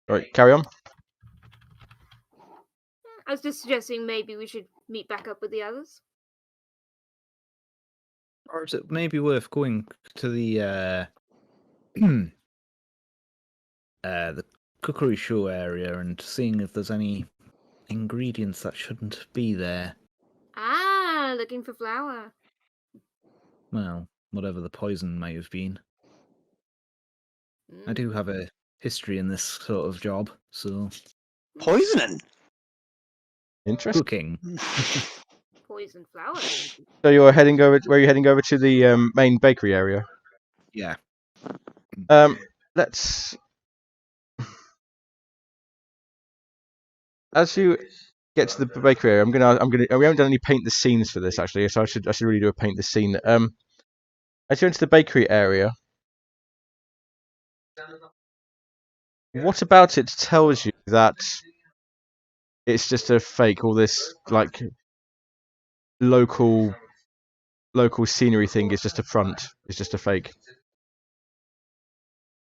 All right, carry on. I was just suggesting maybe we should meet back up with the others. Or is it maybe worth going to the the cookery show area and seeing if there's any ingredients that shouldn't be there? Ah, looking for flour. Well, whatever the poison may have been. I Mm. do have a history in this sort of job, so Poisoning. Interesting. cooking. Poison flour. So you're heading over. Where are you heading over to the main bakery area? Yeah. Let's. As you get to the bakery area, we haven't done any paint the scenes for this actually, so I should really do a paint the scene. As you enter the bakery area, what about it tells you that it's just a fake? All this like local scenery thing is just a front. It's just a fake.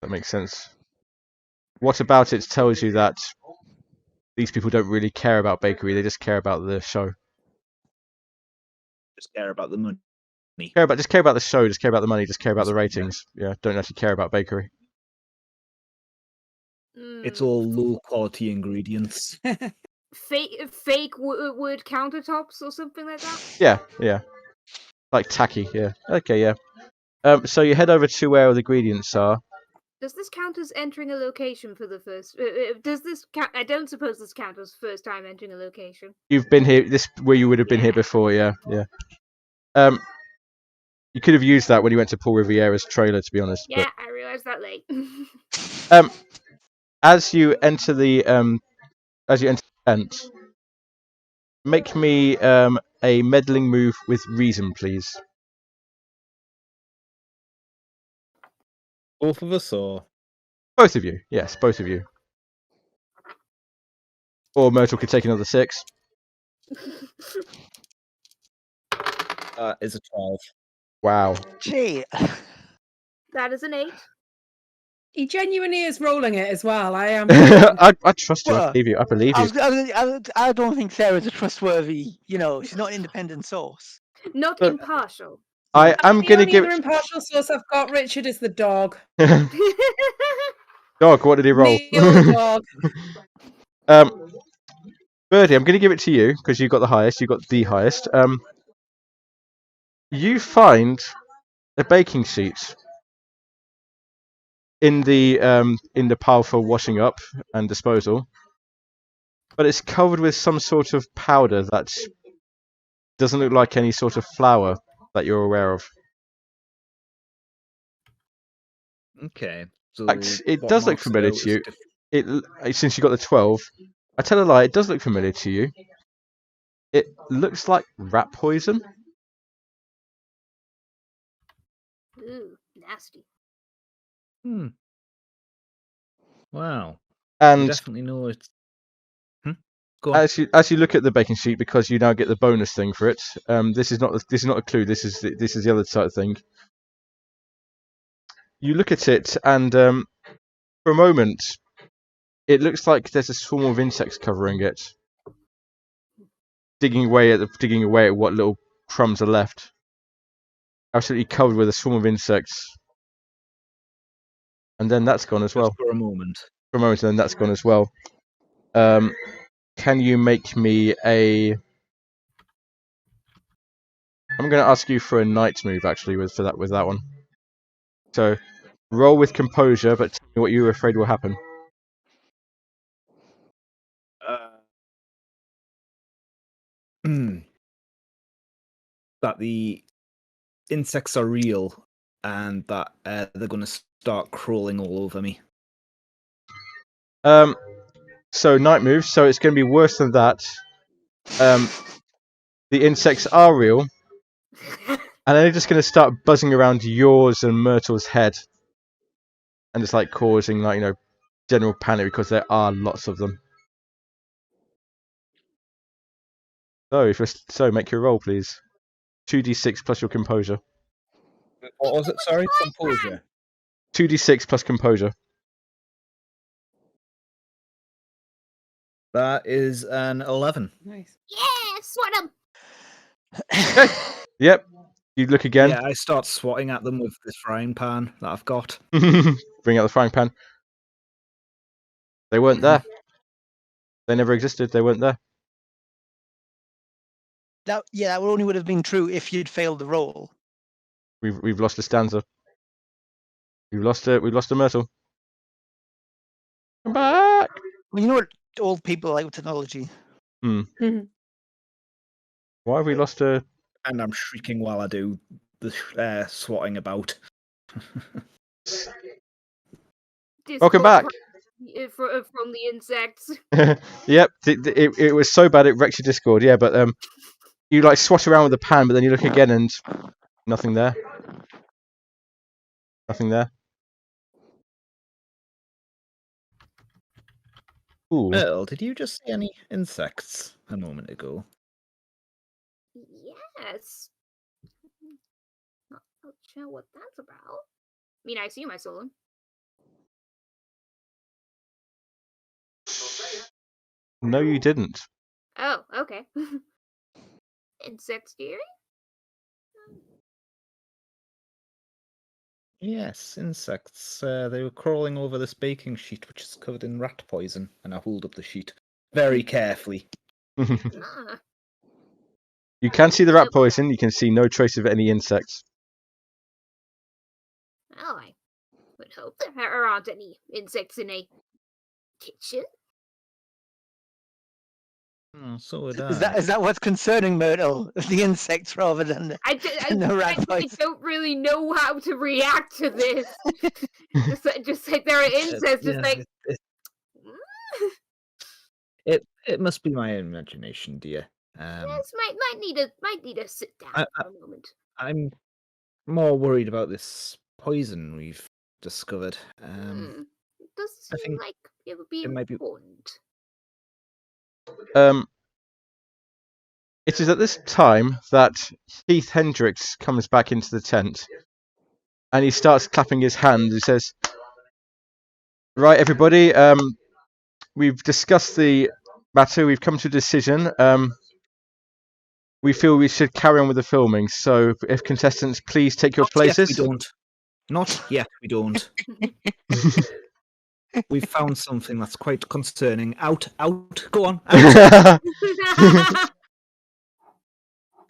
That makes sense. What about it tells you that these people don't really care about bakery? They just care about the show. Just care about the money. Just care about the show. Just care about the money. Just care about the ratings. Yeah, don't actually care about bakery. It's all low quality ingredients. Fake wood countertops or something like that. Yeah, like tacky. Yeah. Okay. Yeah. So you head over to where all the ingredients are. Does this count as entering a location for the first? Does this count? I don't suppose this counts as first time entering a location. You've been here. This where you would have been here before. Yeah. You could have used that when you went to Paul Riviera's trailer, to be honest. Yeah, I realised that late. As you enter the tent, make me a meddling move with reason, please. Both of us, or Both of you. Yes, both of you. Or Myrtle could take another 6. is a 12. Wow. Gee, That is an 8. He genuinely is rolling it as well. I am. I trust you. I Well, believe you. I believe you. I don't think Sarah's a trustworthy. She's not an independent source. Not But- impartial. I am The gonna only give other impartial source I've got, Richard, is the dog. Dog. What did he roll? Neil the dog. Birdie, I'm gonna give it to you because you got the highest. You got the highest. You find a baking sheet in the pile for washing up and disposal, but it's covered with some sort of powder that doesn't look like any sort of flour that you're aware of. Okay. So It what does look marks familiar out to you. as Since you got the 12, I tell a lie. It does look familiar to you. It looks like rat poison. Ooh, nasty. Wow. You And definitely know it's. Go on. as you look at the baking sheet, because you now get the bonus thing for it. This is not a clue. This is the other side of thing. You look at it, and for a moment, it looks like there's a swarm of insects covering it, digging away at what little crumbs are left. Absolutely covered with a swarm of insects, and then that's gone as well. Just for a moment. For a moment, and then that's gone as well. Can you make me a? I'm going to ask you for a night move actually with that one. So, roll with composure, but tell me what you were afraid will happen. That the insects are real and that they're going to start crawling all over me. So night moves. So it's going to be worse than that. The insects are real, and they're just going to start buzzing around yours and Myrtle's head, and just like causing general panic because there are lots of them. So make your roll, please. 2d6 plus your composure. What was it? Sorry, composure. 2d6 plus composure. That is an 11. Nice. Yeah, swat him. Yep. You look again. Yeah, I start swatting at them with this frying pan that I've got. Bring out the frying pan. They weren't there. They never existed. They weren't there. That only would have been true if you'd failed the roll. We've lost a stanza. We've lost a Myrtle. Come back. Well, you know what old people like with technology. Why have we lost a? And I'm shrieking while I do the swatting about. Welcome back. From the insects. Yep. It was so bad it wrecked your Discord. Yeah, but you like swat around with the pan, but then you look again and nothing there. Nothing there. Ooh. Myrtle, did you just see any insects a moment ago? Yes. Not sure what that's about. I mean, I assume I saw them. No, you didn't. Oh, okay. Insect theory? Yes, insects. They were crawling over this baking sheet, which is covered in rat poison, and I hold up the sheet very carefully. Ah. You can see the rat poison. You can see no trace of any insects. Well, I would hope there aren't any insects in a kitchen. Oh, so would Is I. that what's concerning Myrtle? The insects rather than the, I the rat I poison. don't really know how to react to this. just like there are insects, just Yeah, like. it must be my imagination, dear. Yes, might need to sit down for a moment. I'm more worried about this poison we've discovered. It does I seem think like it would be it might be- important. It is at this time that Heath Hendricks comes back into the tent, and he starts clapping his hands. He says, "Right, everybody. We've discussed the matter. We've come to a decision. We feel we should carry on with the filming. So, if contestants, please take your places." Yet we don't. Not yet, we don't. We've found something that's quite concerning. Out, go on, out.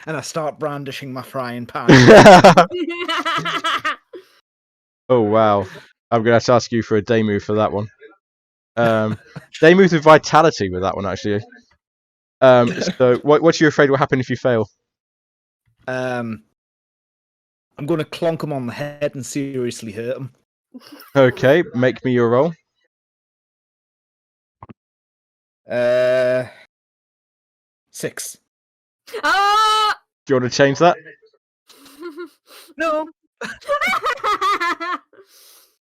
And I start brandishing my frying pan. Oh wow! I'm gonna have to ask you for a day move for that one. Day move with vitality with that one actually. So what are you afraid will happen if you fail? I'm going to clonk him on the head and seriously hurt him. Okay, make me your roll. 6. Ah! Do you want to change that? No.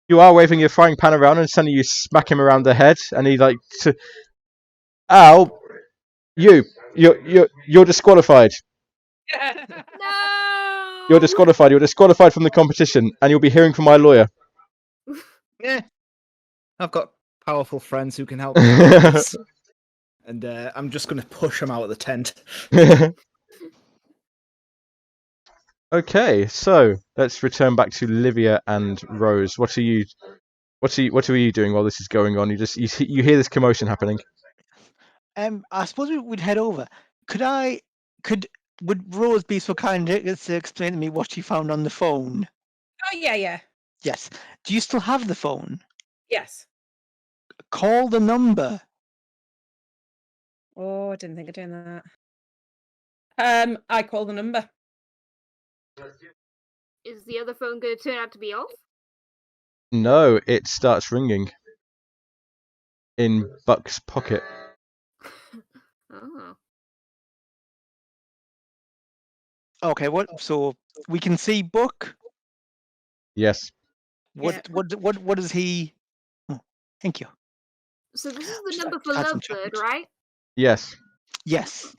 You are waving your frying pan around, and suddenly you smack him around the head, and he like, "Ow! You're disqualified. No! You're disqualified. You're disqualified from the competition, and you'll be hearing from my lawyer." Yeah. I've got powerful friends who can help me out with this. And I'm just going to push him out of the tent. Okay, so let's return back to Livia and Rose. What are you doing while this is going on? You hear this commotion happening. I suppose we'd head over. Would Rose be so kind to explain to me what she found on the phone? Oh, yeah. Yes. Do you still have the phone? Yes. Call the number. Oh, I didn't think of doing that. I call the number. Is the other phone going to turn out to be off? No, it starts ringing in Buck's pocket. Oh. Okay, so we can see Buck? Yes. What does he... Oh, thank you. So this is the Just number for add some Lovebird, chocolate. right? Yes. Yes.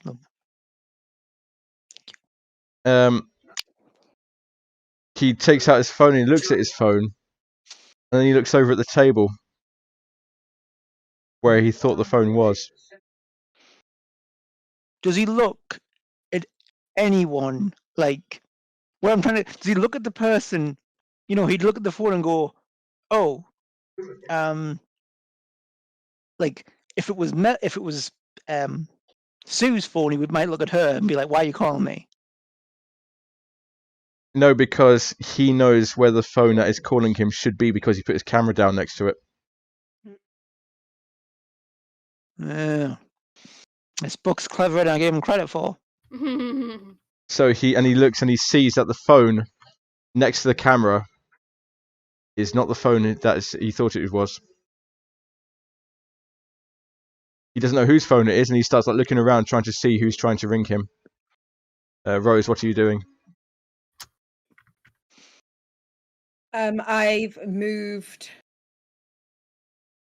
He takes out his phone and he looks at his phone, and then he looks over at the table where he thought the phone was. does he look at anyone like? What I'm trying to does he look at the person? You know, he'd look at the phone and go, "Oh, like if it was Sue's phone, he might look at her and be like, "Why are you calling me?" No, because he knows where the phone that is calling him should be because he put his camera down next to it. This book's cleverer than I gave him credit for. So he looks and he sees that the phone next to the camera is not the phone that he thought it was. He doesn't know whose phone it is, and he starts looking around trying to see who's trying to ring him. Rose, what are you doing? I've moved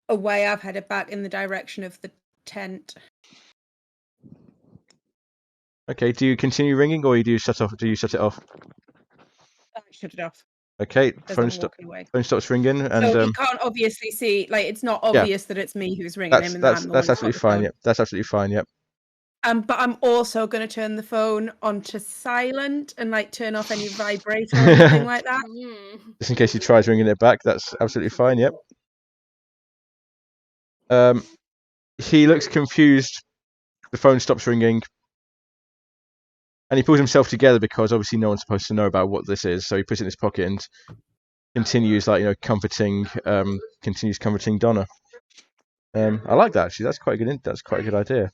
away. I've headed back in the direction of the tent. Okay, do you continue ringing or do you shut off? Do you shut it off? I shut it off. Okay, as phone I'm walking away. stops ringing, and So he can't obviously see. Like, it's not obvious that it's me who's ringing him, and that's I'm the one who's got absolutely the fine. phone. Yep, that's absolutely fine. Yep. But I'm also going to turn the phone onto silent and like turn off any vibrator or anything like that. Just in case he tries ringing it back, that's absolutely fine. Yep. He looks confused. The phone stops ringing, and he pulls himself together because obviously no one's supposed to know about what this is. So he puts it in his pocket and continues, comforting Donna. I like that actually. That's quite a good. That's quite a good idea.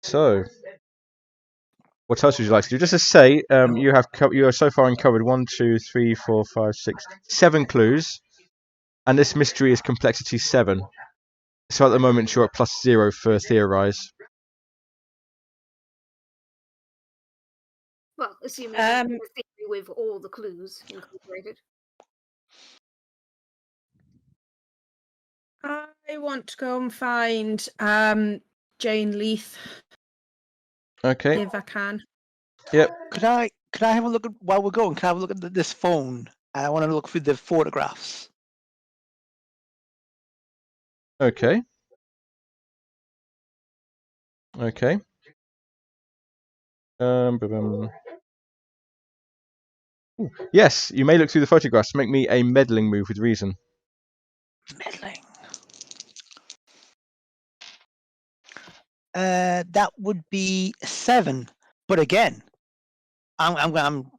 So, what else would you like to do? Just to say, you are so far uncovered 1, 2, 3, 4, 5, 6, 7 clues, and this mystery is complexity 7. So at the moment you're at +0 for theorize. Well, assuming the theory with all the clues incorporated. I want to go and find Jane Leith. Okay. If I can. Yep. Could I have a look at while we're going? Can I have a look at this phone? And I want to look through the photographs. Okay. Okay. Yes, you may look through the photographs. Make me a meddling move with reason. Meddling. That would be 7. But again, I'm.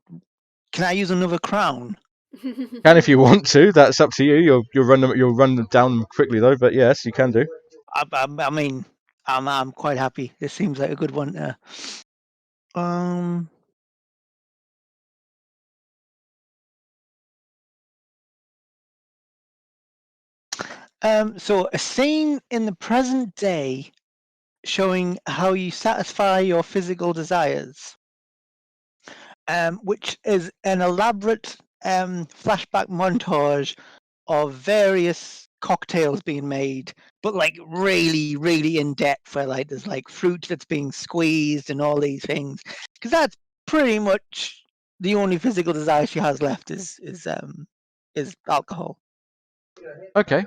Can I use another crown? Can if you want to. That's up to you. You'll run them down quickly though. But yes, you can do. I mean, I'm quite happy. This seems like a good one. So a scene in the present day showing how you satisfy your physical desires, which is an elaborate flashback montage of various cocktails being made, but like really, really in depth, where like there's like fruit that's being squeezed and all these things, because that's pretty much the only physical desire she has left is alcohol. Okay.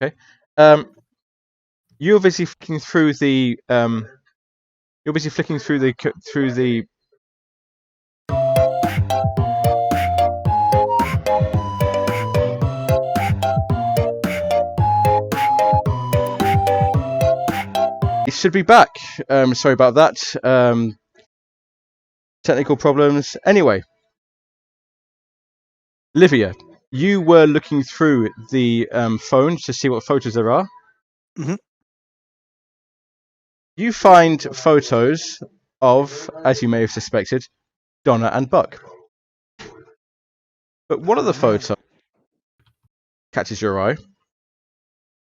Okay. You're busy flicking through the. You're busy flicking through the. It should be back. Sorry about that. Technical problems. Anyway, Livia, you were looking through the phone to see what photos there are. Mm-hmm. You find photos of, as you may have suspected, Donna and Buck. But one of the photos catches your eye.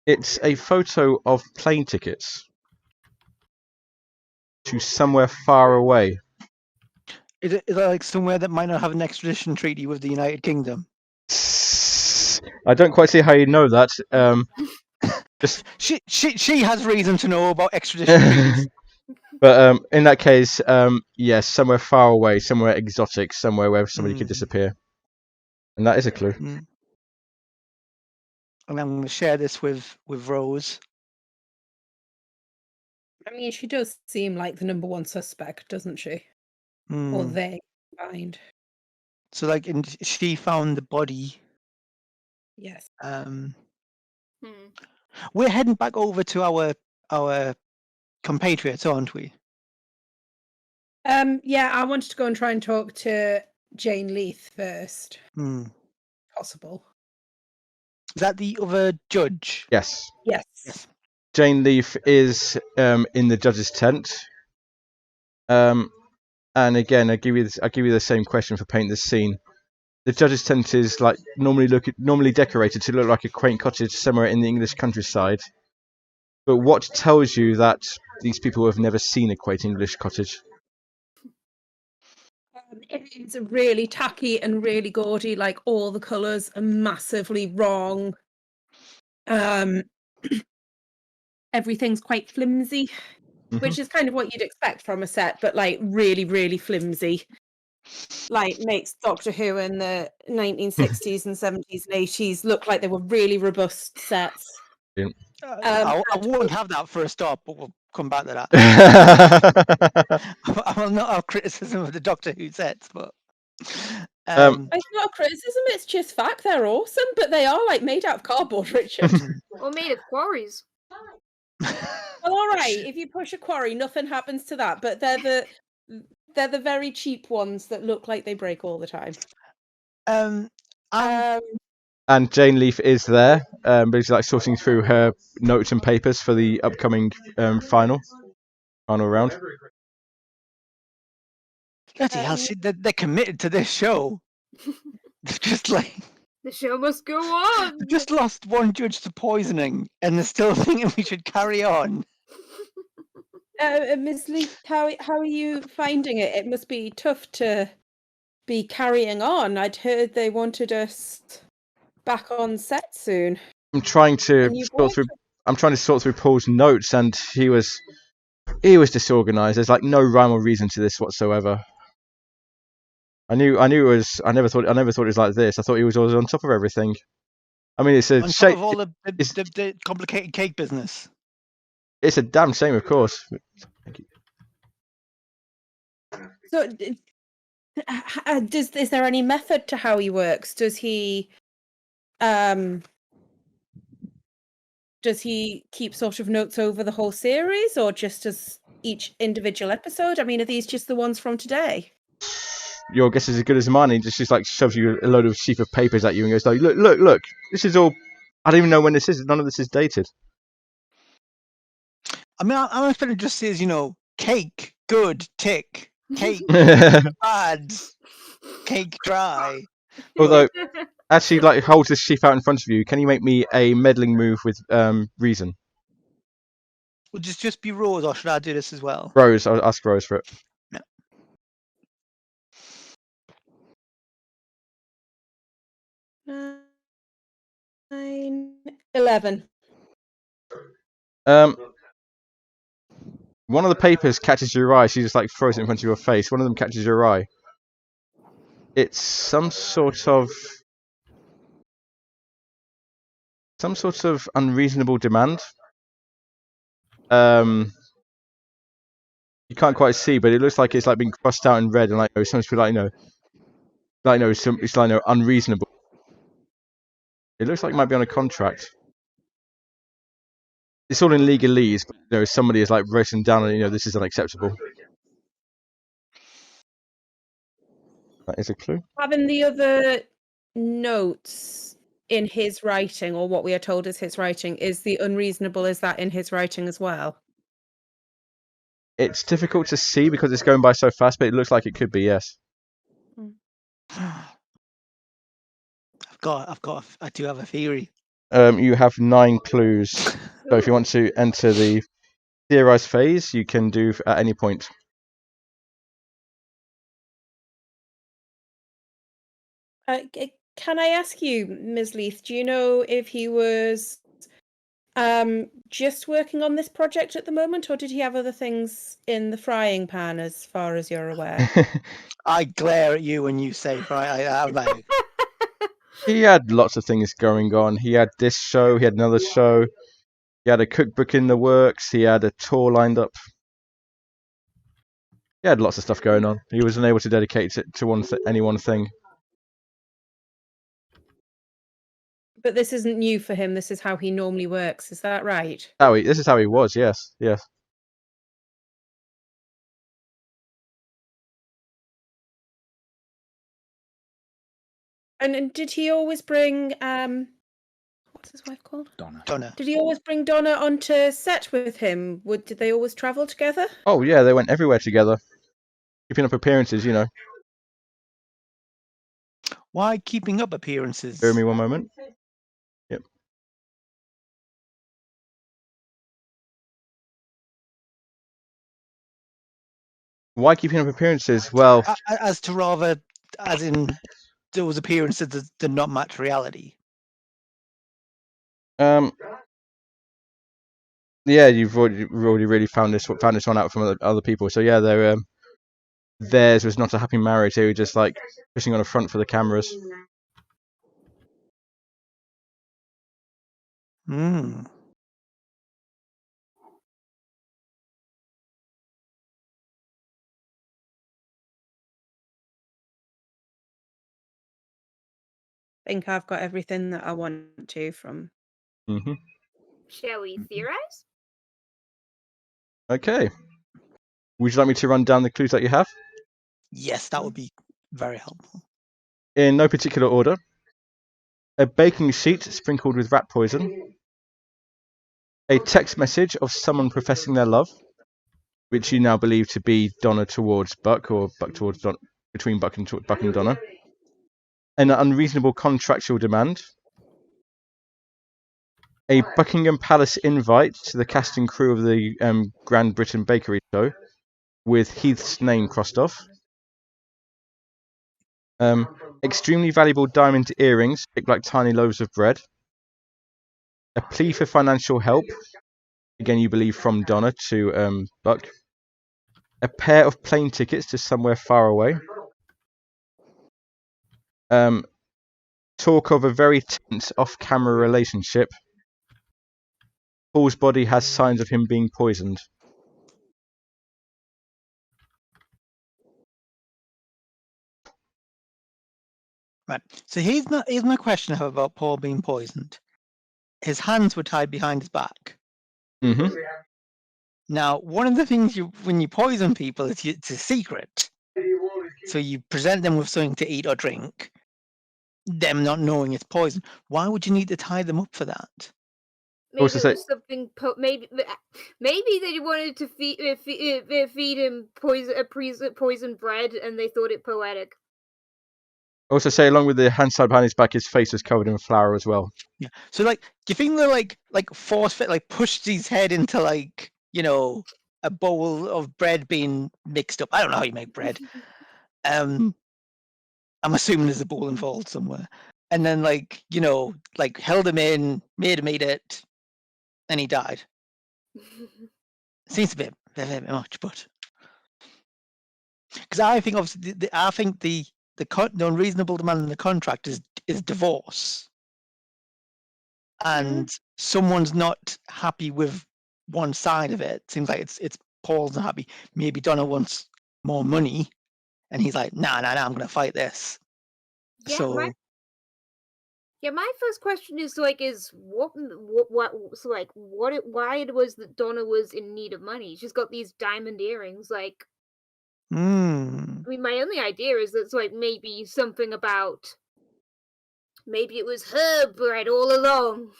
It's a photo of plane tickets to somewhere far away. Is it like somewhere that might not have an extradition treaty with the United Kingdom? I don't quite see how you know that. She has reason to know about extradition treaties. But in that case, yes, somewhere far away, somewhere exotic, somewhere where somebody could disappear. And that is a clue. and I'm going to share this with Rose. I mean, she does seem like the number one suspect, doesn't she? Or Hmm. they find. So, like, and she found the body. Yes. We're heading back over to our compatriots, aren't we? Yeah, I wanted to go and try and talk to Jane Leith first, Hmm. possible. Is that the other judge? Yes. Yes. Jane Leith is in the judge's tent. And again, I give you the same question for paint this scene. The judge's tent is like normally decorated to look like a quaint cottage somewhere in the English countryside. But what tells you that these people have never seen a quaint English cottage? It's really tacky and really gaudy. Like all the colours are massively wrong. Everything's quite flimsy, which is kind of what you'd expect from a set, but like really, really flimsy. Like makes Doctor Who in the 1960s and 70s and 80s look like they were really robust sets. Yeah. I won't have that for a start, but we'll come back to that. I will not have criticism of the Doctor Who sets, but It's not a criticism, it's just fact. They're awesome, but they are like made out of cardboard, Richard. Or made of quarries. Well, all right, if you push a quarry, nothing happens to that, but they're the very cheap ones that look like they break all the time. And Jane Leith is there, but she's like sorting through her notes and papers for the upcoming final round. Bloody hell, they're committed to this show. Just like the show must go on. They just lost one judge to poisoning, and they're still thinking we should carry on. Ms. Leith, how are you finding it? It must be tough to be carrying on. I'd heard they wanted us back on set soon. I'm trying to sort through Paul's notes, and he was disorganized. There's like no rhyme or reason to this whatsoever. I never thought it was like this. I thought he was always on top of everything. I mean, it's a shame. Of all the complicated cake business. It's a damn shame, of course. Thank you. So, is there any method to how he works? Does he keep sort of notes over the whole series, or just as each individual episode? I mean, are these just the ones from today? Your guess is as good as mine. He just like shoves you a load of sheaf of papers at you and goes like, look, this is all. I don't even know when this is. None of this is dated. I mean, I'm expecting just says, cake, good, tick, cake, bad, cake, dry. Although, as she like holds this sheaf out in front of you, can you make me a meddling move with reason? Will just be Rose, or should I do this as well? Rose, I'll ask Rose for it. Yeah. 11. One of the papers catches your eye. She just like throws it in front of your face. One of them catches your eye. It's some sort of unreasonable demand. You can't quite see, but it looks like it's like being crossed out in red, and like something it's unreasonable. It looks like it might be on a contract. It's all in legalese, but somebody is like writing down, and this is unacceptable. That is a clue. Having the other notes in his writing, or what we are told is his writing, is the unreasonable, is that in his writing as well? It's difficult to see because it's going by so fast, but it looks like it could be, yes. I do have a theory. You have 9 clues. So if you want to enter the theorized phase, you can do at any point. Can I ask you, Ms. Leith, do you know if he was just working on this project at the moment, or did he have other things in the frying pan, as far as you're aware? I glare at you when you say, right, He had lots of things going on. He had this show, he had another show, he had a cookbook in the works, he had a tour lined up. He had lots of stuff going on. He wasn't able to dedicate it to any one thing. But this isn't new for him. This is how he normally works. Is that right? This is how he was, yes. And did he always bring what's his wife called? Donna. Did he always bring Donna onto set with him? Did they always travel together? Oh yeah, they went everywhere together, keeping up appearances. Why keeping up appearances? Bear with me one moment. Yep. Why keeping up appearances? Well, As in those appearances that do not match reality. yeah, you've already really found this one out from other people. So yeah, theirs was not a happy marriage. They were just like pushing on a front for the cameras. Hmm. I think I've got everything that I want to from. Mhm. Shall we theorize? Okay. Would you like me to run down the clues that you have? Yes, that would be very helpful. In no particular order. A baking sheet sprinkled with rat poison. A text message of someone professing their love, which you now believe to be Donna towards Buck, or Buck towards Donna, between Buck and Donna. An unreasonable contractual demand. A Buckingham Palace invite to the cast and crew of the Grand Britain Bakery show, with Heath's name crossed off. Extremely valuable diamond earrings shaped like tiny loaves of bread. A plea for financial help, again you believe from Donna to Buck. A pair of plane tickets to somewhere far away. Talk of a very tense off-camera relationship. Paul's body has signs of him being poisoned. Right. So here's my question about Paul being poisoned. His hands were tied behind his back. Mm-hmm. Now, one of the things when you poison people is it's a secret. So you present them with something to eat or drink, them not knowing it's poison. Why would you need to tie them up for that? Maybe Also it say- was something. Maybe they wanted to feed him poison bread, and they thought it poetic. Also say, along with the hands tied behind his back, his face was covered in flour as well. Yeah. So do you think they're like force fit, pushed his head into a bowl of bread being mixed up? I don't know how you make bread. I'm assuming there's a bowl involved somewhere. And then held him in, made him eat it, and he died. Seems a bit much, but because I think obviously the unreasonable demand in the contract is divorce, and someone's not happy with one side of it. Seems like it's Paul's not happy. Maybe Donna wants more money, and he's like, nah, I'm gonna fight this. Yeah, So my first question is why it was that Donna was in need of money. She's got these diamond earrings, I mean, my only idea is that it's maybe something about maybe it was her bread all along.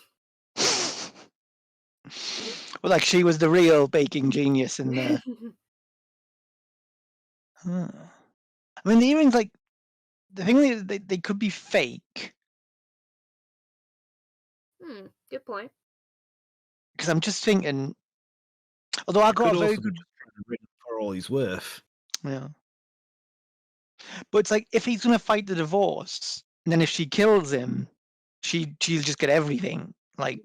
Well, she was the real baking genius in the. I mean, the earrings, the thing is, they could be fake. Good point. Because I'm just thinking, although I got a very good written for all he's worth. Yeah. But it's if he's gonna fight the divorce, and then if she kills him, she'll just get everything. One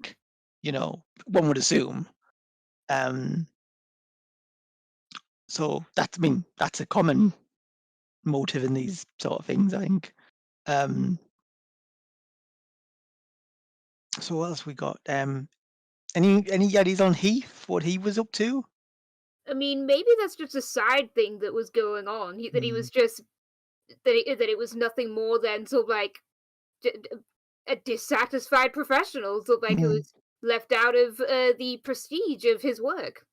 would assume. So that's a common motive in these sort of things, I think. So what else we got? Any ideas on Heath? What he was up to? I mean, maybe that's just a side thing that was going on. That he was just that it was nothing more than sort of like a dissatisfied professional, sort of like who was left out of the prestige of his work.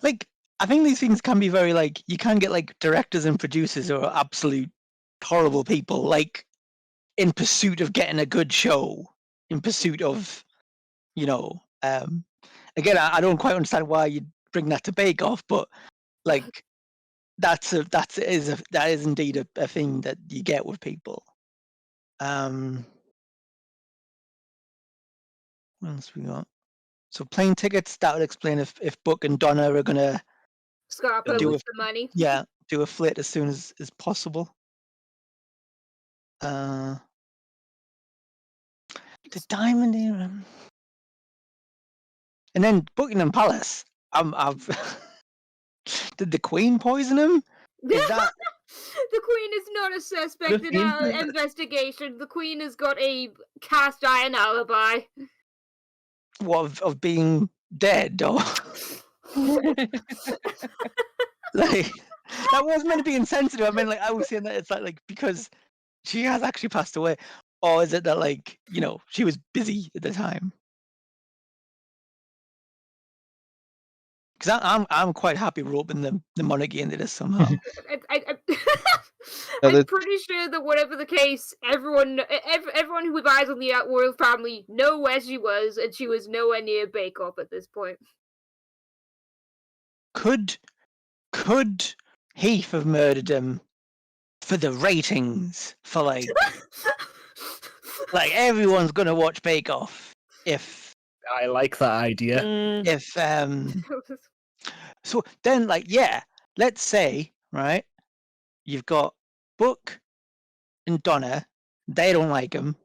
Like, I think these things can be very like you can get like directors and producers who are absolute horrible people, like in pursuit of getting a good show, in pursuit of, you know, again, I don't quite understand why you'd bring that to Bake Off, but like that is indeed a thing that you get with people. What else we got? So plane tickets, that would explain if Buck and Donna are gonna Scarpa do with the money. Yeah, do a flit as soon as possible. The diamond era. And then Buckingham Palace. I've did the Queen poison him? Is that The Queen is not a suspect in our investigation. The Queen has got a cast iron alibi. what of being dead or like that was meant to be insensitive. I mean, like I was saying that it's like because she has actually passed away, or is it that like she was busy at the time? Because I'm quite happy roping the monarchy into this somehow. I'm pretty sure that whatever the case, everyone who with eyes on the royal family know where she was, and she was nowhere near Bake Off at this point. Could Heath have murdered him for the ratings? For like everyone's gonna watch Bake Off if I like that idea. if so then let's say right, you've got Buck and Donna, they don't like him.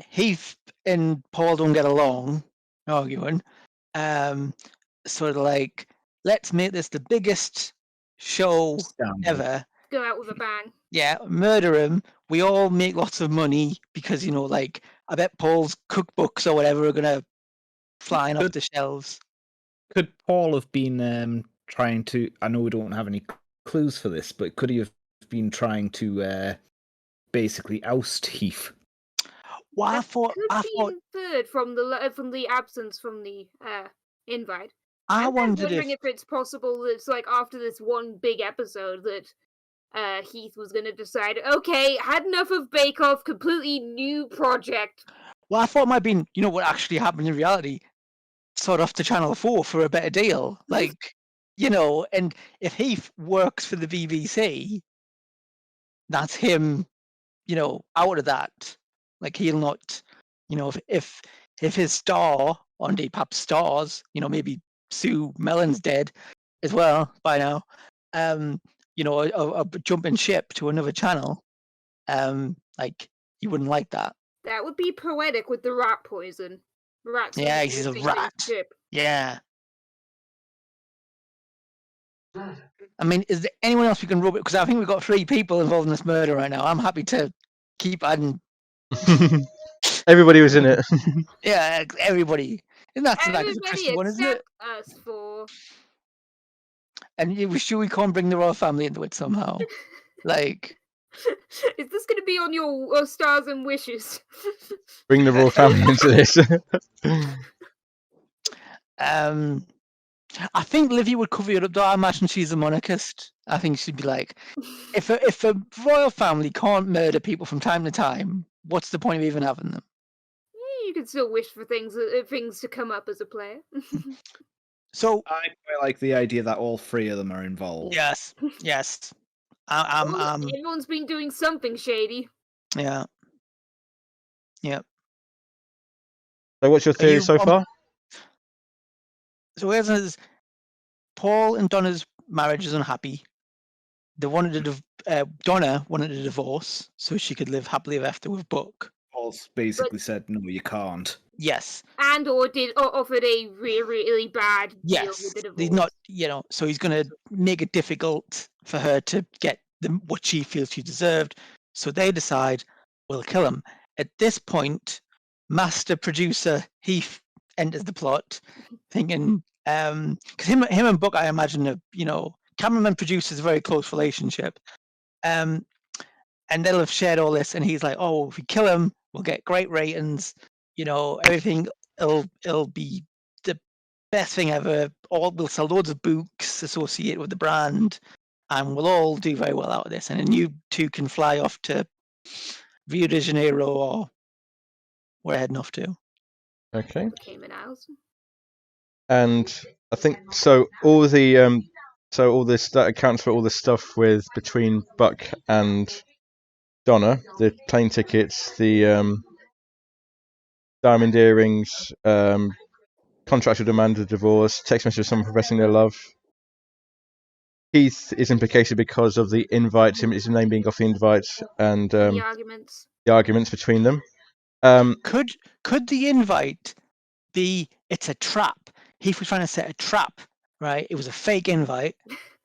Heath and Paul don't get along, arguing. Sort of like, let's make this the biggest show ever. Go out with a bang. Yeah, murder him. We all make lots of money because I bet Paul's cookbooks or whatever are gonna flying off the shelves. Could Paul have been trying to? I know we don't have any clues for this, but could he have been trying to basically oust Heath? Well, I thought inferred from the absence from the invite. I'm wondering if it's possible that it's like after this one big episode that Heath was going to decide, okay, had enough of Bake Off, completely new project. Well, I thought it might have been, what actually happened in reality. Sort off to Channel 4 for a better deal. Like, and if Heath works for the BBC, that's him, out of that. Like, he'll not, if his star on Depop stars, maybe Sue Mellon's dead as well by now, a jumping ship to another channel, like, you wouldn't like that. That would be poetic with the rat poison. Rats. Yeah, he's a rat. Yeah. I mean, is there anyone else we can rub it? Because I think we've got 3 people involved in this murder right now. I'm happy to keep adding. Everybody was in it. Yeah, everybody. And that's like the tricky one, isn't it? Us 4. And we're sure we can't bring the royal family into it somehow. Like. Is this going to be on your stars and wishes? Bring the royal family into this. I think Livy would cover it up though. I imagine she's a monarchist. I think she'd be like, if a royal family can't murder people from time to time, what's the point of even having them? You can still wish for things to come up as a player. So I quite like the idea that all 3 of them are involved. Yes. Everyone's been doing something shady. Yeah. Yep. So what's your theory so far? So here's Paul and Donna's marriage is unhappy. They wanted Donna wanted a divorce so she could live happily ever after with Buck. Paul's basically said, no, you can't. Yes. And or offered a really, really bad deal with the divorce. He's not, so he's going to make it difficult for her to get what she feels she deserved. So they decide, we'll kill him. At this point, master producer Heath enters the plot, thinking because him and Buck, I imagine, cameraman producer's a very close relationship, and they'll have shared all this, and he's like, oh, if we kill him, we'll get great ratings, everything it'll be the best thing ever. We'll sell loads of books associated with the brand, and we'll all do very well out of this. And then you two can fly off to Rio de Janeiro or where we're heading off to. Okay. Cayman Islands. And I think so. All the all this that accounts for all the stuff between Buck and Donna, the plane tickets, the diamond earrings, contractual demand of divorce, text message of someone professing their love. Heath is implicated because of the invite, his name being off the invite, and The arguments. the arguments between them. Could the invite be? It's a trap. Heath was trying to set a trap, right? It was a fake invite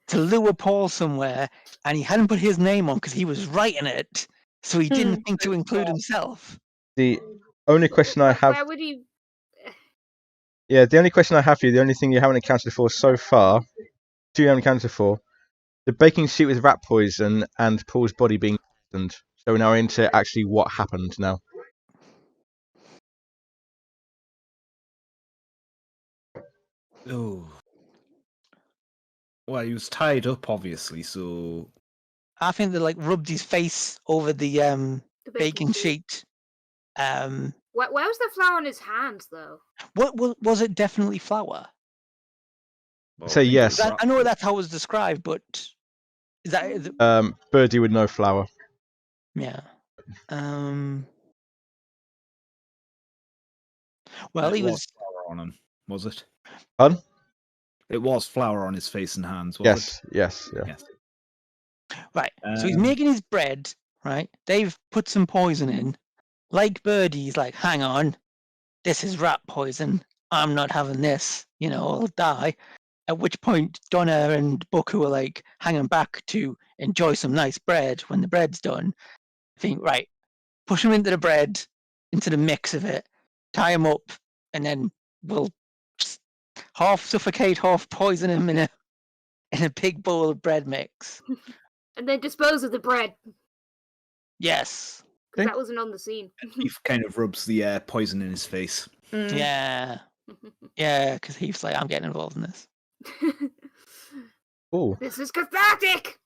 to lure Paul somewhere, and he hadn't put his name on because he was writing it, so he didn't think to include himself. The only question I have, Where would he? the only question I have for you, the only thing you haven't accounted for so far, two you haven't accounted for, the baking sheet with rat poison and Paul's body being poisoned. So we're now into actually what happened now. Oh. Well, he was tied up, obviously, so... I think they rubbed his face over the baking sheet. Where was the flour on his hands, though? What was it? Definitely flour. Well, Say yes. I know that's how it was described, but is that Birdie with no flour. yeah? Well, he was flour on him, was it? Pardon? It was flour on his face and hands, was it? Yes. right. So he's making his bread. Right. They've put some poison in. Like Birdie, he's like, "Hang on, this is rat poison. I'm not having this. I'll die." At which point, Donna and Buck, are hanging back to enjoy some nice bread when the bread's done, think, right, push him into the bread, into the mix of it, tie him up, and then we'll half suffocate, half poison him in a big bowl of bread mix. And then dispose of the bread. Yes. Because that wasn't on the scene. He kind of rubs the poison in his face. Yeah. Yeah, because he's like, I'm getting involved in this. Oh. This is cathartic!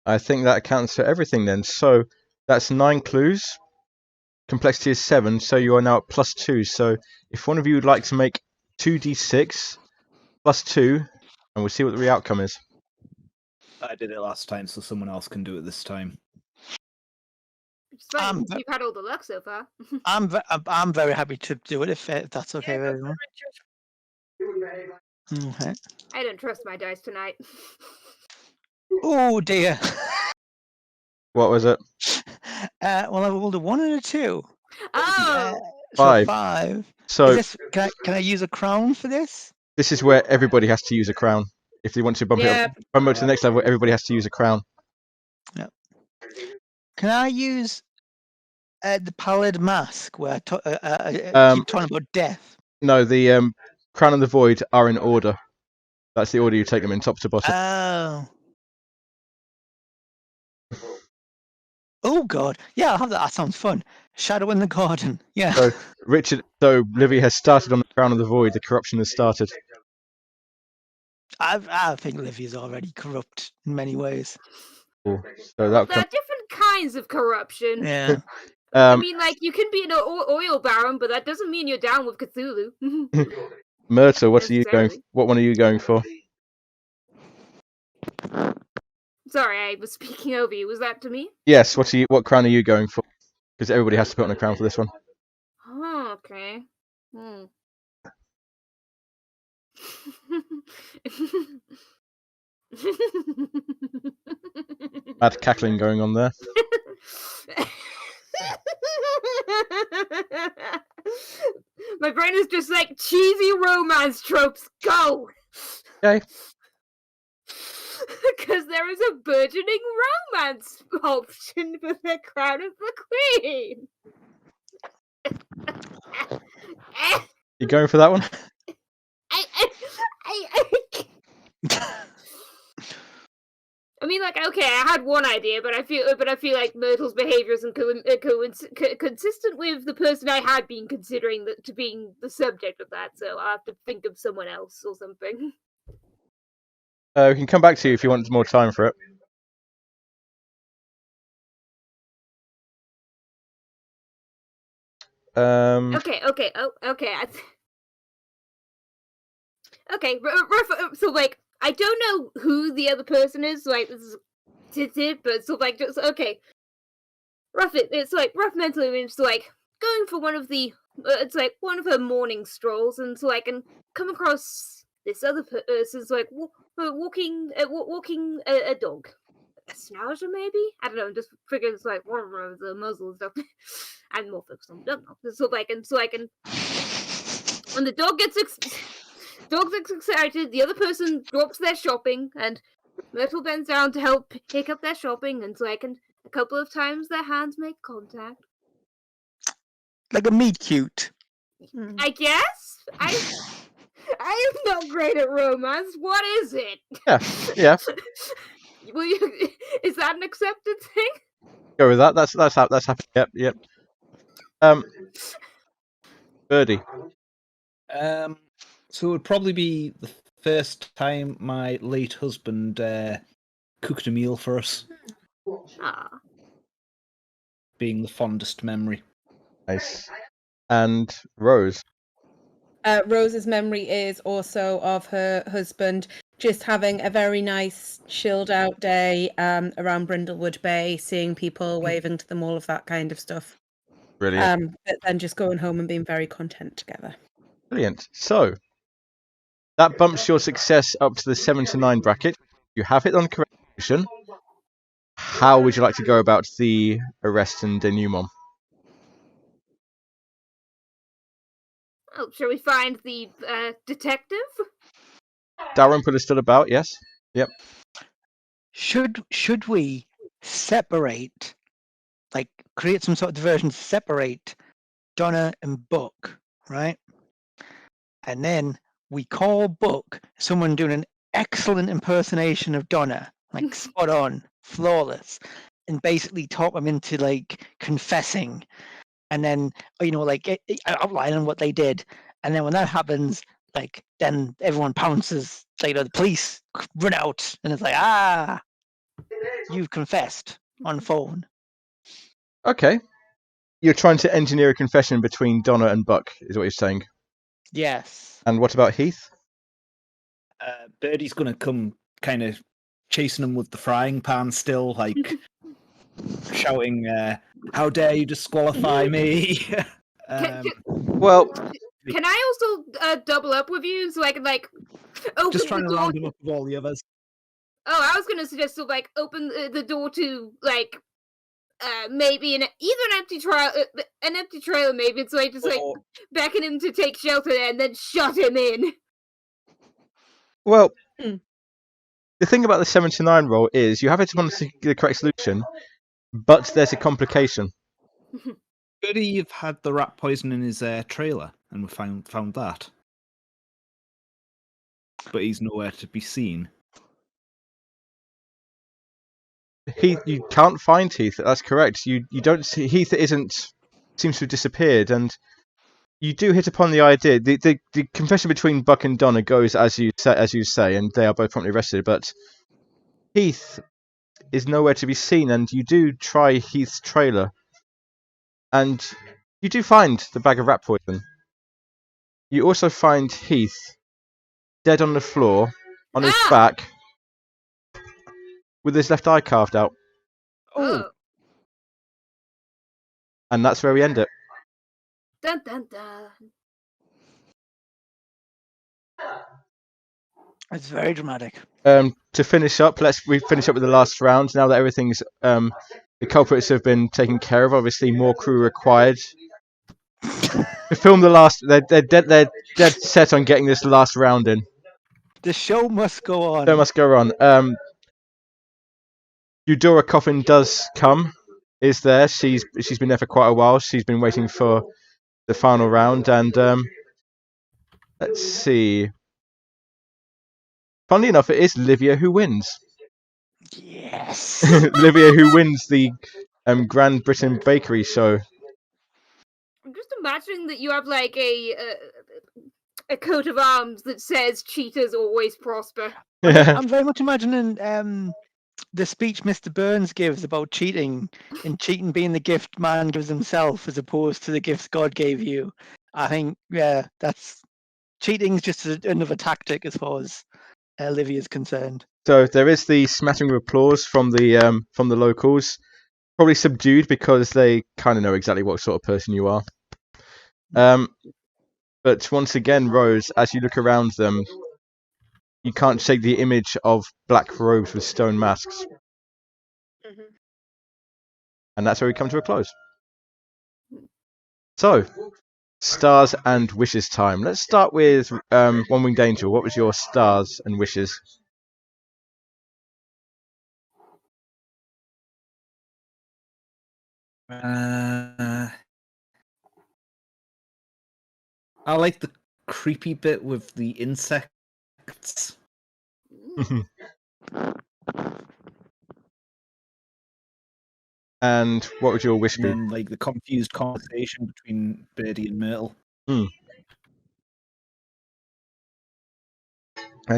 I think that accounts for everything then. So that's 9 clues. Complexity is 7, so you are now at +2. So if one of you would like to make 2d6 +2, and we'll see what the real outcome is. I did it last time, so someone else can do it this time. It's fine, you've had all the luck so far. I'm very happy to do it if that's okay with everyone. Okay. I don't trust my dice tonight. Oh dear. What was it? Well, I rolled a 1 and a 2. Oh! 5. 5. So can I use a crown for this? this is where everybody has to use a crown. If they want to bump it to the next level, everybody has to use a crown. Yeah. Can I use the pallid mask where I keep talking about death? No, the crown and the void are in order. That's the order you take them in, top to bottom. Oh god, yeah, I'll have that. That sounds fun. Shadow in the garden. Yeah. So Livy has started on the crown of the void. The corruption has started. I think Livy's already corrupt in many ways. Cool. So There are different kinds of corruption. Yeah. I mean, you can be an oil baron, but that doesn't mean you're down with Cthulhu. Myrtle, what one are you going for? Sorry, I was speaking over you. Was that to me? Yes. What crown are you going for? Because everybody has to put on a crown for this one. Oh, okay. Mad cackling going on there. My brain is just like cheesy romance tropes. Go. Okay. Because there is a burgeoning romance option for the crown of the queen. You going for that one? I mean, like, okay, I had one idea, but I feel like Myrtle's behavior isn't consistent with the person I had been considering to being the subject of that. So I have to think of someone else or something. We can come back to you if you want more time for it. Okay. Okay, so like I don't know who the other person is. Like this is it, but so like just okay. It's like rough mentally. It's like going for one of the. It's like one of her morning strolls, and so I can come across this other person's like walking a dog. A schnauzer, maybe? I don't know, just figure it's like the muzzle and stuff. I'm more focused on don't know. So I can when the dog gets excited, the other person drops their shopping and Myrtle bends down to help pick up their shopping, and so a couple of times their hands make contact. Like a meet cute. I guess? I am not great at romance. What is it? Yeah. Is that an accepted thing? Go with that. That's happening. Yep. Birdie. So it would probably be the first time my late husband cooked a meal for us. Being the fondest memory. Nice. And Rose. Rose's memory is also of her husband just having a very nice, chilled out day around Brindlewood Bay, seeing people, waving to them, all of that kind of stuff. Brilliant. But then just going home and being very content together. Brilliant. So, that bumps your success up to the 7 to 9 bracket. You have it on the correct solution. How would you like to go about the arrest and denouement? Oh, shall we find the detective? Dalrymple is still about, yes? Yep. Should we separate, like create some sort of diversion to separate Donna and Buck, right? And then we call Buck someone doing an excellent impersonation of Donna, like spot on, flawless, and basically talk them into like confessing, and then like outlining what they did, and then when that happens, like then everyone pounces, like the police run out, and it's like you've confessed on phone. Okay. You're trying to engineer a confession between Donna and Buck, is what you're saying. Yes. And what about Heath? Birdie's going to come kind of chasing him with the frying pan still, like shouting, how dare you disqualify me? Well, can I also double up with you so I can like open just trying the to door? round him up with all the others. Oh, I was gonna suggest to like open the door to like maybe either an empty trailer maybe, so I just like beckon him to take shelter there and then shut him in. Well, the thing about the 7 to 9 roll is you have it on the correct solution, but there's a complication. Could he have had the rat poison in his trailer and we found that? But he's nowhere to be seen. Heath, you can't find Heath. That's correct. You don't see Heath. Seems to have disappeared, and you do hit upon the idea. The confession between Buck and Donna goes as you say, and they are both promptly arrested. But Heath is nowhere to be seen, and you do try Heath's trailer, and you do find the bag of rat poison. You also find Heath dead on the floor, on his back, with his left eye carved out. Oh. And that's where we end it. Dun dun dun. It's very dramatic. To finish up, we finish up with the last round. Now that everything's the culprits have been taken care of, obviously more crew required. To film the last, they're dead set on getting this last round in. The show must go on. Show must go on. Eudora Coffin does come. Is there? She's been there for quite a while. She's been waiting for the final round, and let's see. Funnily enough, it is Livia who wins. Yes. Livia who wins the Grand Britain Bakery Show. I'm just imagining that you have like a coat of arms that says "Cheaters always prosper." I'm very much imagining the speech Mr. Burns gives about cheating, and cheating being the gift man gives himself as opposed to the gifts God gave you. I think, that's cheating's just another tactic as far as Olivia is concerned. So there is the smattering of applause from the locals, probably subdued because they kind of know exactly what sort of person you are. But once again, Rose, as you look around them, you can't shake the image of black robes with stone masks. Mm-hmm. And that's where we come to a close. So, stars and wishes time. Let's start with One Winged Angel. What was your stars and wishes? I like the creepy bit with the insects. And what would your wish be? And like the confused conversation between Birdie and Myrtle. And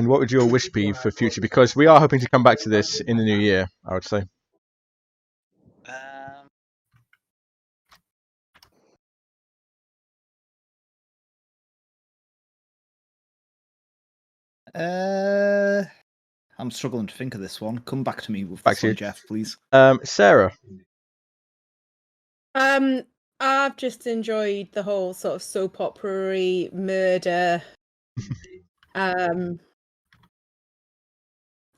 what would your wish be for future? Because we are hoping to come back to this in the new year, I would say. I'm struggling to think of this one. Come back to me with Back this to one, you. Jeff, please. Sarah. I've just enjoyed the whole sort of soap opera-y murder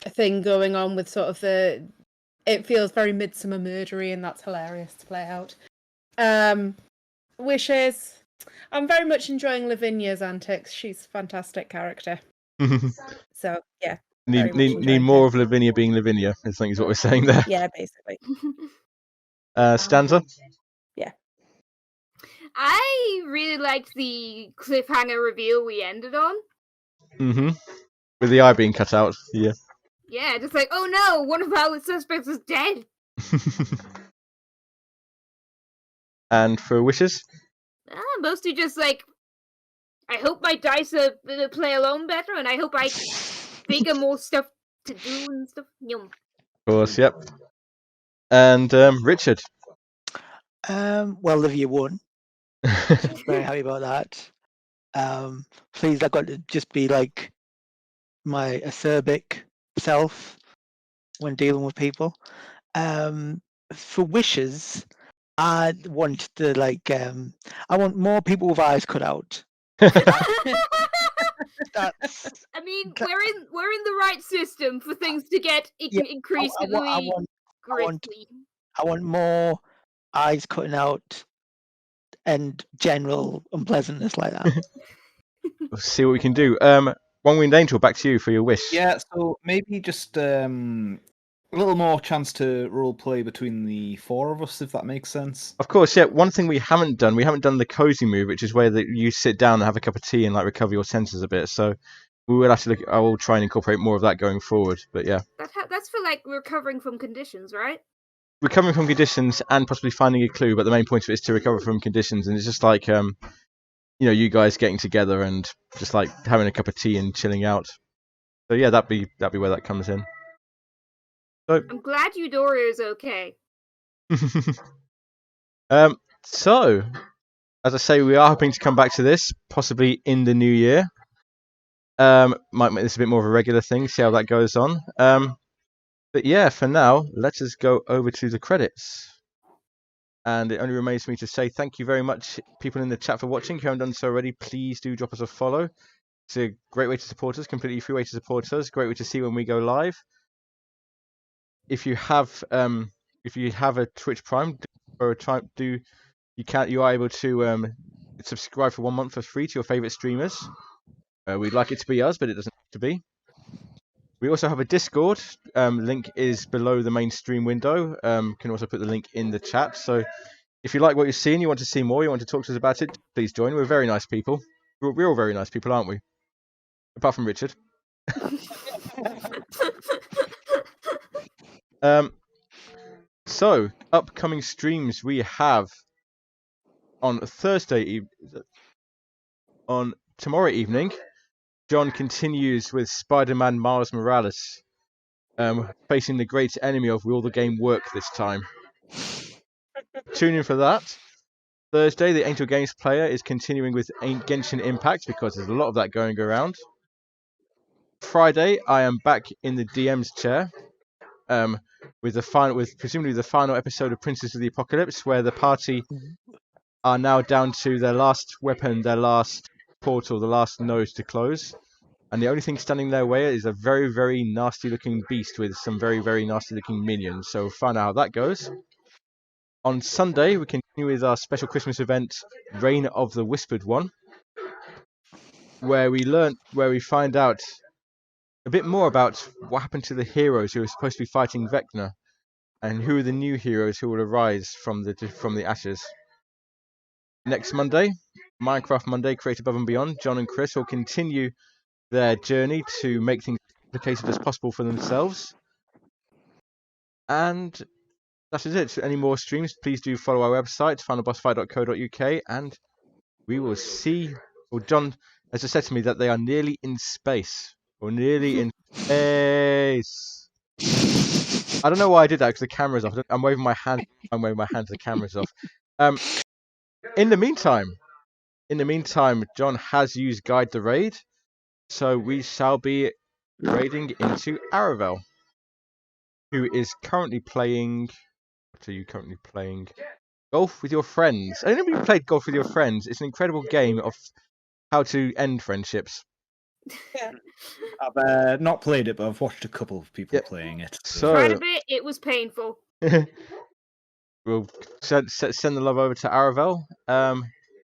thing going on with sort of it feels very Midsummer Murdery, and that's hilarious to play out. Wishes. I'm very much enjoying Lavinia's antics. She's a fantastic character. So yeah. Need more of Lavinia being Lavinia, I think is what we're saying there. Yeah, basically. Stanza? Yeah. I really liked the cliffhanger reveal we ended on. With the eye being cut out. Yeah. Yeah, just like, oh no, one of our suspects is dead. And for wishes? Mostly just like, I hope my dice play alone better, and I hope I figure more stuff to do and stuff. Yum. Of course, yep. And Richard? Well, Olivia won. So I'm very happy about that. Please, I got to just be like my acerbic self when dealing with people. For wishes, I want to I want more people with eyes cut out. That's. I mean, we're in the right system for things to get increasingly grisly. I want more eyes cutting out and general unpleasantness like that. We'll see what we can do. One Winged Angel, back to you for your wish. Yeah, so maybe just a little more chance to role play between the four of us, if that makes sense. Of course, yeah. One thing we haven't done the cozy move, which is where you sit down and have a cup of tea and like recover your senses a bit. So we will have to I will try and incorporate more of that going forward. But yeah, that's for like recovering from conditions, right? Recovering from conditions and possibly finding a clue. But the main point of it is to recover from conditions, and it's just like you guys getting together and just like having a cup of tea and chilling out. So yeah, that'd be where that comes in. So I'm glad Eudora is okay. So as I say, we are hoping to come back to this possibly in the new year. Might make this a bit more of a regular thing, see how that goes on. But yeah, for now, let us go over to the credits. And it only remains for me to say thank you very much, people in the chat, for watching. If you haven't done so already, please do drop us a follow. It's a great way to support us, completely free way to support us. Great way to see when we go live. If you have a Twitch Prime, you are able to subscribe for 1 month for free to your favorite streamers. We'd like it to be us, but it doesn't have to be. We also have a Discord. Link is below the main stream window. Can also put the link in the chat. So If you like what you've seen, you want to see more, you want to talk to us about it, please join. We're very nice people. We're all very nice people, aren't we? Apart from Richard. So, upcoming streams we have on on tomorrow evening, John continues with Spider-Man Miles Morales, facing the great enemy of Will the Game Work this time. Tune in for that. Thursday, the Angel Games player is continuing with Genshin Impact because there's a lot of that going around. Friday, I am back in the DM's chair, with presumably the final episode of Princess of the Apocalypse, where the party are now down to their last weapon, their last portal, the last nose to close, and the only thing standing in their way is a very, very nasty-looking beast with some very, very nasty-looking minions. So find out how that goes. On Sunday, we continue with our special Christmas event, Reign of the Whispered One, where we find out a bit more about what happened to the heroes who were supposed to be fighting Vecna, and who are the new heroes who will arise from the ashes. Next Monday, Minecraft Monday, Create Above and Beyond. John and Chris will continue their journey to make things as complicated as possible for themselves. And that is it. Any more streams, please do follow our website, finalbossfight.co.uk, and we will see. Well, John has just said to me that they are nearly in space. Or nearly in space. I don't know why I did that because the camera's off. I'm waving my hand. The camera's off. In the meantime, John has used Guide the Raid, so we shall be raiding into Aravel, who is currently playing. What are you currently playing? Golf with your friends. I don't know if you played Golf with your friends. It's an incredible game of how to end friendships. Yeah. I've not played it, but I've watched a couple of people playing it. Tried a bit, it was painful. We'll send the love over to Aravel.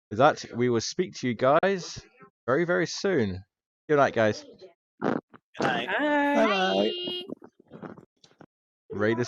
With that, we will speak to you guys very, very soon. Good night, guys. Good night. Bye. Bye. Raiders.